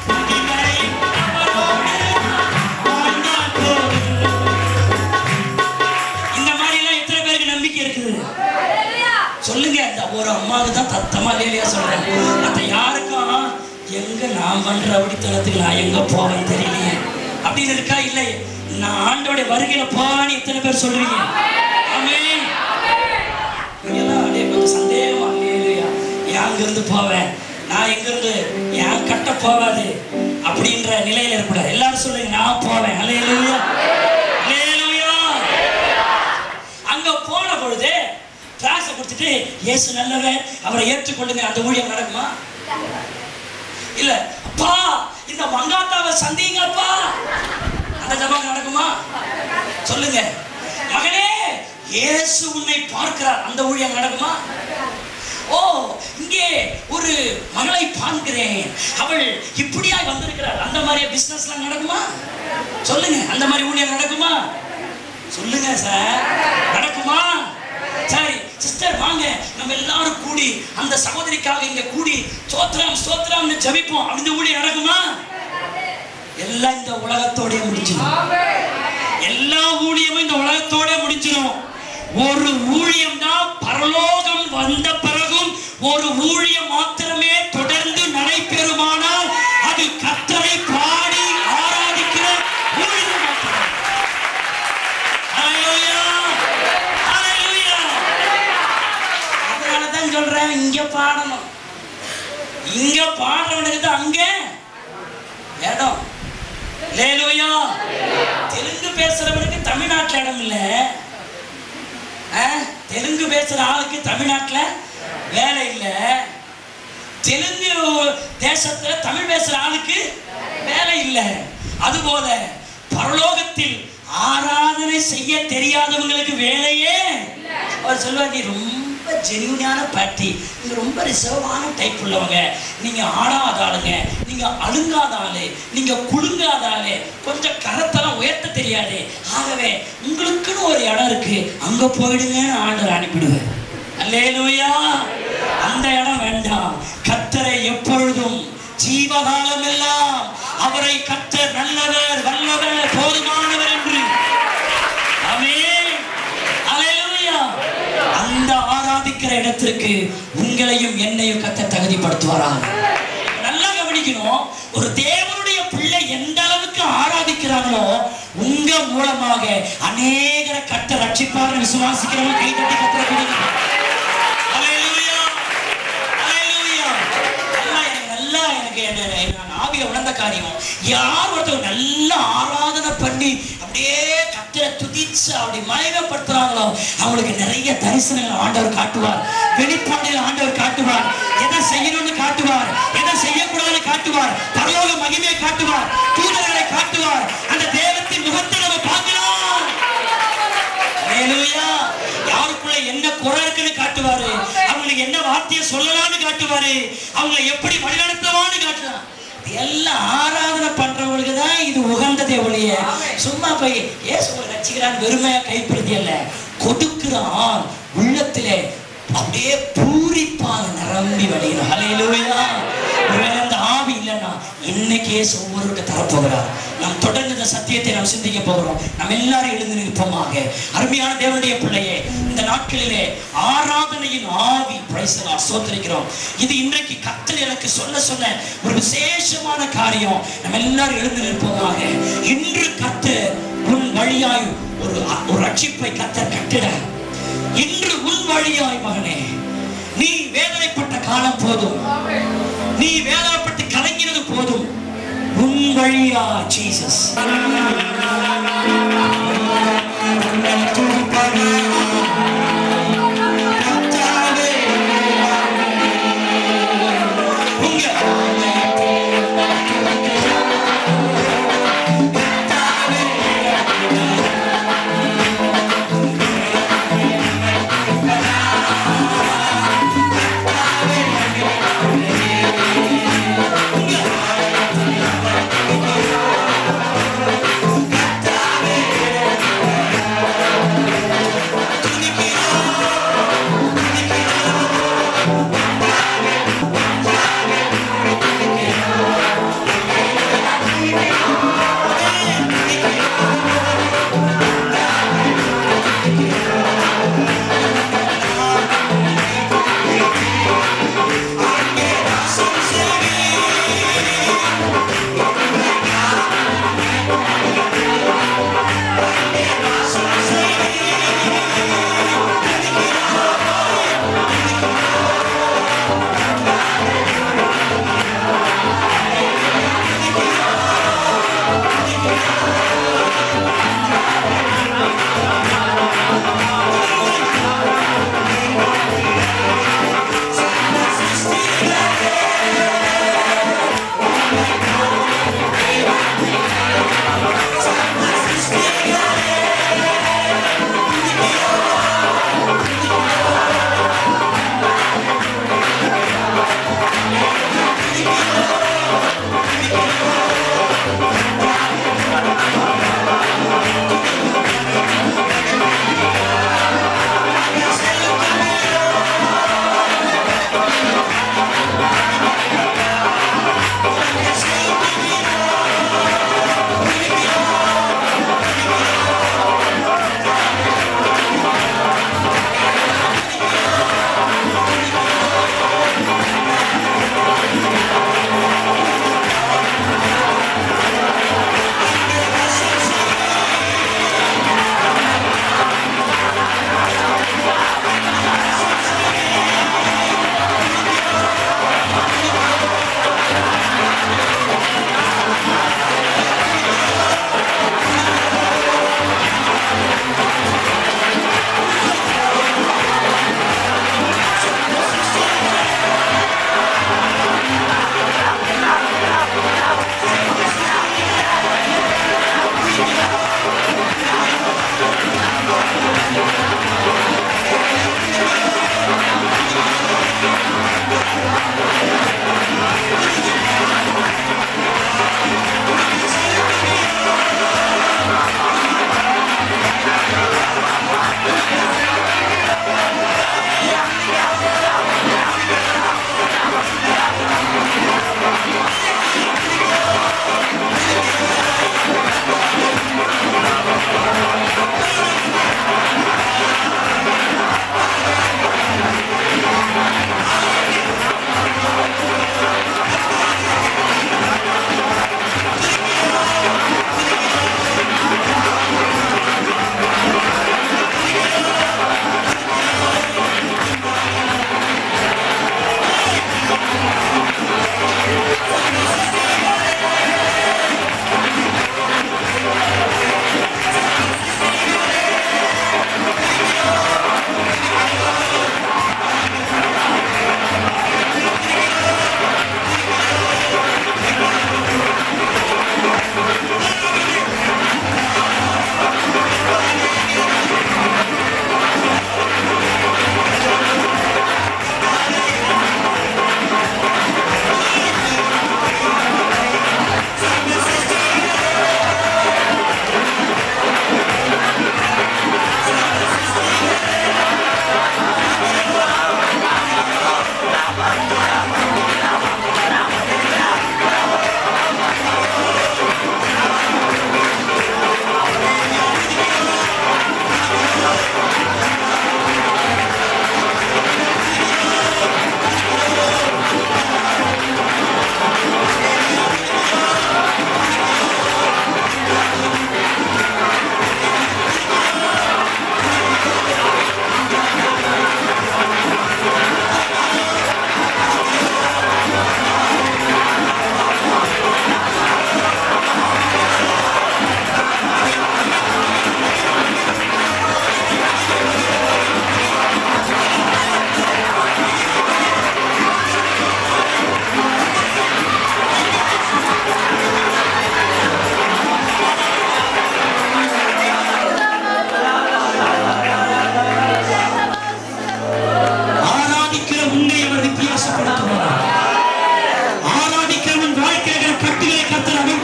மகிமையில் அவரோடு நான் வாழ்ந்தால் போதும். இந்த மாதிரி எல்லாம் எத்தனை பேருக்கு நம்பிக்கை இருக்குது? சொல்லுங்க. அந்த ஒரு அம்மாவுக்கு தான் தத்தமா இல்லையா சொல்றேன். மற்ற யாருக்கும் எங்க நான் பண்ற அப்படித்தனத்துக்கு நான் எங்க போவேன்னு தெரியலையே அப்படின்னு இருக்கா? இல்லை, நான் ஆண்டோட வருகையில போவான்னு எத்தனை பேர் சொல்றீங்க? ஆமென். நீங்கெல்லாம் அப்படியே கொஞ்சம் சந்தேகமா இல்லையா? எங்க இருந்து போவேன், நான் எங்க இருந்து என் கட்ட போவாது அப்படின்ற நிலையில இருக்கக்கூடாது. எல்லாரும் சொல்லுங்க, நான் போவேன். ஹல்லேலூயா, ஹல்லேலூயா. அங்க போன பொழுது கிளாஸை கொடுத்துட்டு இயேசு நல்லவர், அவரை ஏற்றுக்கொள்ளுங்க, அந்த ஊழியம் நடக்குமா? இல்ல, அப்பா இந்த மங்காத்தாவை சந்திங்கப்பா, அந்த ஜெபம் நடக்குமா? சொல்லுங்க. மகனே இயேசு உன்னை பார்க்கிறார், அந்த ஊழியம் நடக்குமா? ஓ, இங்கே ஒரு மகளை பார்க்கிறேன், அவள் இப்படியாய் வந்திருக்கிறார், அந்த மாதிரி பிசினஸ்லாம் நடக்குமா? சொல்லுங்க. அந்த மாதிரி ஊழியம் நடக்குமா? சொல்லுங்க சார். நடக்குமா? சரி சிஸ்டர், வாங்க நம்ம எல்லாரும் கூடி அந்த சகோதரிக்காக இங்க கூடி ஸ்தோத்திரம் ஸ்தோத்திரம்னு ஜெபிப்போம், அப்படி ஊழியம் நடக்குமா? எல்லாம் இந்த உலகத்தோட முடிஞ்சிடும். எல்லா ஊழியமும் இந்த உலகத்தோட முடிஞ்சிடும். ஒரு ஊழியம் தான் பரலோகம் வந்த பிறகும் ஒரு ஊழியம் மாத்திரமே தொடர்ந்து நடைபெறுமானால் அது கர்த்தரை பாடி ஆராதிக்கிற ஊழியம் மாத்திரம். ஹல்லேலூயா, ஹல்லேலூயா. அதனால தான் சொல்றேன், இங்க பாடணும். இங்க பாடுறவனுக்கு தான் அங்க இடம். ஹல்லேலூயா. தெலுங்கு பேசுறவனுக்கு தமிழ்நாட்டில் இடம் இல்லை. தெலுங்கு பேசுற ஆளுக்கு தமிழ்நாட்டில் வேலை இல்லை. தெலுங்கு தேசத்துல தமிழ் பேசுற ஆளுக்கு வேலை இல்லை. அதுபோல பரலோகத்தில் ஆராதனை செய்ய தெரியாதவங்களுக்கு வேலையே. அவர் சொல்லுவார், நீ ரொம்ப ஜென்யூனான பார்ட்டி, நீங்க ரொம்ப ரிசர்வான டைப் உள்ளவங்க, நீங்க ஆடாத ஆளுங்க, நீங்க அழுங்காத ஆளு, நீங்க குலுங்காத ஆளு, கொஞ்சம் கரத்தெல்லாம் உயர்த்த தெரியாது, ஆகவே உங்களுக்குன்னு ஒரு இடம் இருக்கு, அங்க போயிடுங்க, ஆண்டவர் அனுப்பிடுவேன். அல்லேலூயா. அந்த இடம் வேண்டாம். கர்த்தரை கர்த்தரை எப்பொழுதும் ஜீவகாலம் எல்லாம் அவரை கர்த்தர் நல்லவர், வல்லவர், போதுமானவர் என்று. ஆமென். அல்லேலூயா. அந்த ஆராதிக்கிற இடத்திற்கு உங்களையும் என்னையும் கர்த்தர் தகுதிப்படுத்துவாராம். நல்லா கவனிக்கணும். ஒரு தேவனுடைய பிள்ளை எந்த அளவுக்கு ஆராதிக்கிறாங்களோ உங்க மூலமாக அநேகரை கர்த்தர் ரட்சிப்பார்னு விசுவாசிக்கிறவங்க கை தட்டி கர்த்தரை கொடுங்க. அல்லேலூயா. அல்லேலூயா. நல்லா எனக்கு நான் ஆவியில உணர்ந்த காரியம், யார் ஒருத்தர் நல்ல ஆராதனை பண்ணி அப்படியே கர்த்தரை துதிச்சு அப்படி மகிமைப்படுத்துறாங்களோ அவங்களுக்கு நிறைய தரிசனங்கள் ஆண்டவர் காட்டுவார், வெளிப்பாடுகள் ஆண்டவர் காட்டுவார், எதை செய்யணும்னு காட்டுவார், எதை செய்யக்கூடாதுன்னு காட்டுவார், பரலோக மகிமையை காட்டுவார், தூதர்களை காட்டுவார். அந்த தேவத்தின் முகத்தை நம்ம பார்க்கலாம். அல்லேலூயா. யாருக்குள்ள என்ன குறை இருக்குன்னு காட்டுவாரு, அவங்களுக்கு என்ன வார்த்தையை சொல்லலாம்னு காட்டுவாரு, அவங்க எப்படி வழிநடத்தவான்னு காட்டுவார். எல்லாம் ஆராதனை பண்றவங்களுக்கு தான் இது உகந்ததே ஒழிய சும்மா போய் இயேசுவை ரட்சிக்கிறான் வெறுமையா கைப்பிடிதி அல்ல. கொடுக்கிறான் உள்ளத்திலே அப்படியே பூரிப்பாக நிரம்பி வழிகிறான். அல்லேலூயா. ஒருவேளை அந்த ஆவி இல்லைன்னா இன்னைக்கு இயேசு ஒவ்வொருவருக்கு தரப்போகிறார். நாம் தொடர்ந்து இந்த சத்தியத்தை நாம் சிந்திக்க போகிறோம். நாம் எல்லாரும் எழுந்து நிற்போமாக. அருமையான தேவனுடைய பிள்ளையே, இந்த நாட்களிலே ஆராதனையின் ஆவி சோதரிக்கிறோம். இது இன்றைக்கு கர்த்தர் எனக்கு சொன்ன ஒரு விசேஷமான காரியம். நம்ம எல்லாரும் எழுந்து நிற்போமாக. இன்று கர்த்தர் உன் வழியாய் ஒரு ரட்சிப்பை கர்த்தர் கட்டிட, இன்று உன் வழியாய் மகனே, நீ வேதனைப்பட்ட காலம் போதும், நீ வேதனைப்பட்டு கலங்கினது போதும். உன் வழியா ஜீசஸ்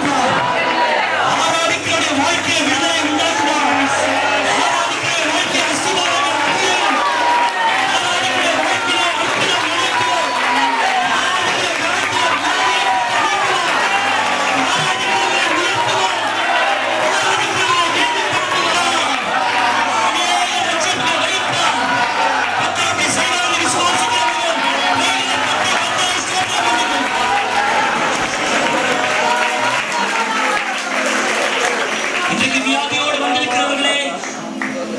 உண்டாக்குவார். ஆராதிக்கிற வாழ்க்கையை விடுதலை உண்டாக்குவார். ஆராதிக்கிற வாழ்க்கை ஆசீர்வாதங்கள் அடையும். ஆராதிக்கிற வாழ்க்கையை அற்புதம் நடக்கும். ஆராதிக்கிற வாழ்க்கையை வியாதியோடு வந்திருக்கிறவர்களே,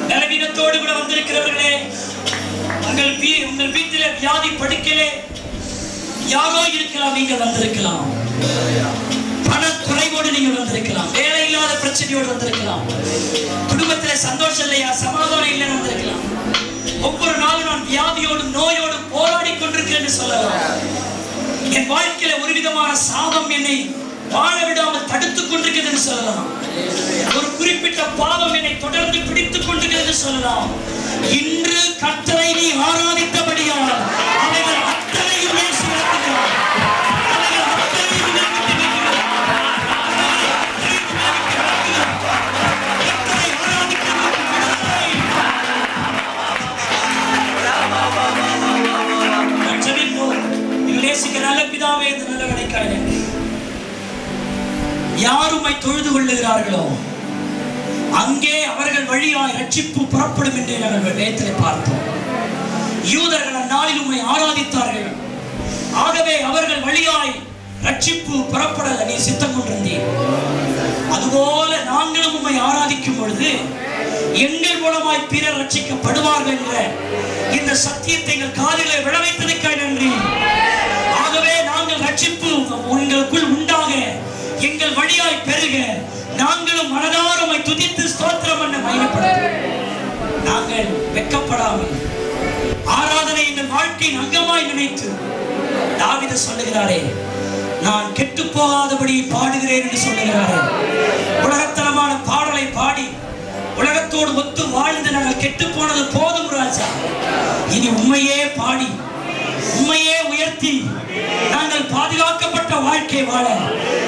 பலவீனத்தோடு கூட வந்திருக்கிறவர்களே, உங்கள் வீட்டிலே வியாதி படுக்கையிலே யாரோ இருக்கலாம், நீங்கள் வந்திருக்கலாம். பணக்குறைவோடு நீங்கள் வந்திருக்கலாம், வேலை இல்லாத பிரச்சனையோடு வந்திருக்கலாம், குடும்பத்தில் சந்தோஷம் இல்லையா, சமாதானம் இல்லைன்னு வந்திருக்கலாம். ஒவ்வொரு நாளும் நான் வியாதியோடும் நோயோடும் போராடி கொண்டிருக்கிறேன் என்று சொல்லலாம். என் வாழ்க்கையில ஒரு விதமான சாபம் என்னை வாழ விடாமல் தடுத்துக் கொண்டிருக்கிறது என்று சொல்லலாம். ஒரு குறிப்பிட்ட பாவம் என்னை தொடர்ந்து பிடித்துக் கொண்டிருக்கிறது என்று சொல்லலாம். இன்று கர்த்தரை நீ ஆராதித்தபடியால் அவைகள் அத்தனையும் நேசிக்கிறார். அவைகள் அத்தனையும் நேசிக்கிறார். கர்த்தரை ஆராதிக்கிறவர்களுக்கு விடுதலை. ஜெபிப்போம். நீங்கள் நேசிக்கிற நல்ல பிதாவே, இந்த நல்ல வேளைக்காக நன்றி. யார் உம்மை தொழுது கொள்ளுகிறார்களோ அங்கே அவர்கள் வழியாய் ரட்சிப்பு புறப்படும் என்று நாங்கள் வேதத்திலே பார்த்தோம். யூதர்கள் அந்நாளில் உம்மை ஆராதித்தார்கள். ஆகவே அவர்கள் வழியாய் ரட்சிப்பு புறப்பட நீ சித்தம் கொண்டிருந்தீர். அதுபோல நாங்களும் உம்மை ஆராதிக்கும் பொழுது எங்கள் மூலமாய் பிறர் ரட்சிக்கப்படுவார்கள் என்ற இந்த சத்தியத்தை எங்கள் காதிலே விளைவித்ததற்காக நன்றி. ஆகவே நாங்கள் ரட்சிப்பு உங்களுக்குள் உண்டாக எங்கள் வழியாய் பெருக நாங்களும் மனதார உம்மை துதித்து ஸ்தோத்திரம் பண்ண மகிமைப்படுத்துவோம். நாங்கள் வெட்கப்படாமல் ஆராதனை எங்கள் வாழ்க்கையின் அங்கமாய் நினைத்து தாவீது சொல்லுகிறாரே, நான் கெட்டு போகாதபடி பாடுகிறேன் என்று சொல்லுகிறாரே. உலகத்தரமான பாடலை பாடி உலகத்தோடு ஒத்து வாழ்ந்து நாங்கள் கெட்டு போனது போதும் ராஜா. இனி உண்மையே பாடி உண்மையே உயர்த்தி நாங்கள் பாதுகாக்கப்பட்ட வாழ்க்கை வாழ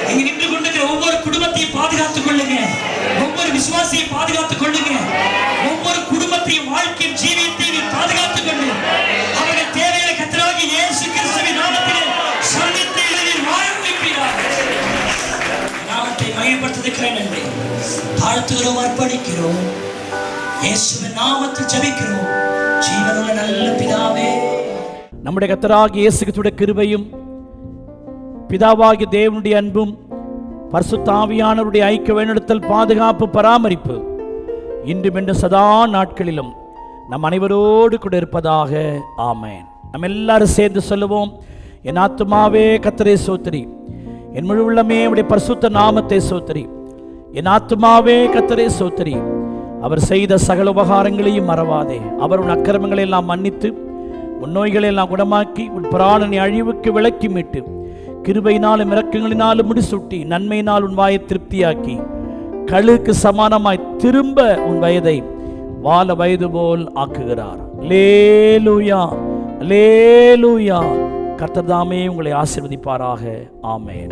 இங்கு நின்று கொண்டிருக்கிற ஒவ்வொரு குடும்பத்தையும் பாதுகாத்துக் கொள்ளுங்க. ஒவ்வொரு விசுவாசியையும் பாதுகாத்துக் கொள்ளுங்க. ஒவ்வொரு குடும்பத்தையும் வாழ்க்கையின் ஜீவியத்தையும் பாதுகாத்துக் கொண்டு அவர்கள் தேவையான கர்த்தராகிய இயேசு கிறிஸ்துவின் நாமத்திலே சந்தித்து இதில் வாழ வைப்பீராக. நாமத்தை மகிமைப்படுத்துவதற்காக நன்றி. தாழ்த்துகிறோம், அர்ப்பணிக்கிறோம். இயேசுவின் நாமத்தில் ஜெபிக்கிறோம் ஜீவனுள்ள நல்ல பிதாவே. நம்முடைய கர்த்தராகிய இயேசு கிறிஸ்துவின் கிருபையும் பிதாவாகிய தேவனுடைய அன்பும் பரிசுத்த ஆவியானவருடைய ஐக்கிய வழிநடத்தல் பாதுகாப்பு பராமரிப்பு இன்றும் என்று சதா நாட்களிலும் நம் அனைவரோடு கூட இருப்பதாக. ஆமென். நம்ம எல்லாரும் சேர்ந்து சொல்லுவோம். என் ஆத்துமாவே கர்த்தரை ஸ்தோத்திரி, என் முழு உள்ளமே அவருடைய பரிசுத்த நாமத்தை ஸ்தோத்திரி. என் ஆத்துமாவே கர்த்தரை ஸ்தோத்திரி, அவர் செய்த சகல உபகாரங்களையும் மறவாதே. அவர் உன் அக்கிரமங்களை எல்லாம் மன்னித்து உன் நோய்களை எல்லாம் குணமாக்கி உன் பிராணனை அழிவுக்கு விலக்கி மீட்டு கிருபையினாலும் இரக்கங்களினாலும் முடிசூட்டி நன்மையினால் உன் வாயை திருப்தியாக்கி கழுக்கு சமானமாய் திரும்ப உன் வயதை வால வயது போல் ஆக்குகிறார். அல்லேலூயா, அல்லேலூயா. கர்த்தர் தாமே உங்களை ஆசீர்வதிப்பாராக. ஆமென்.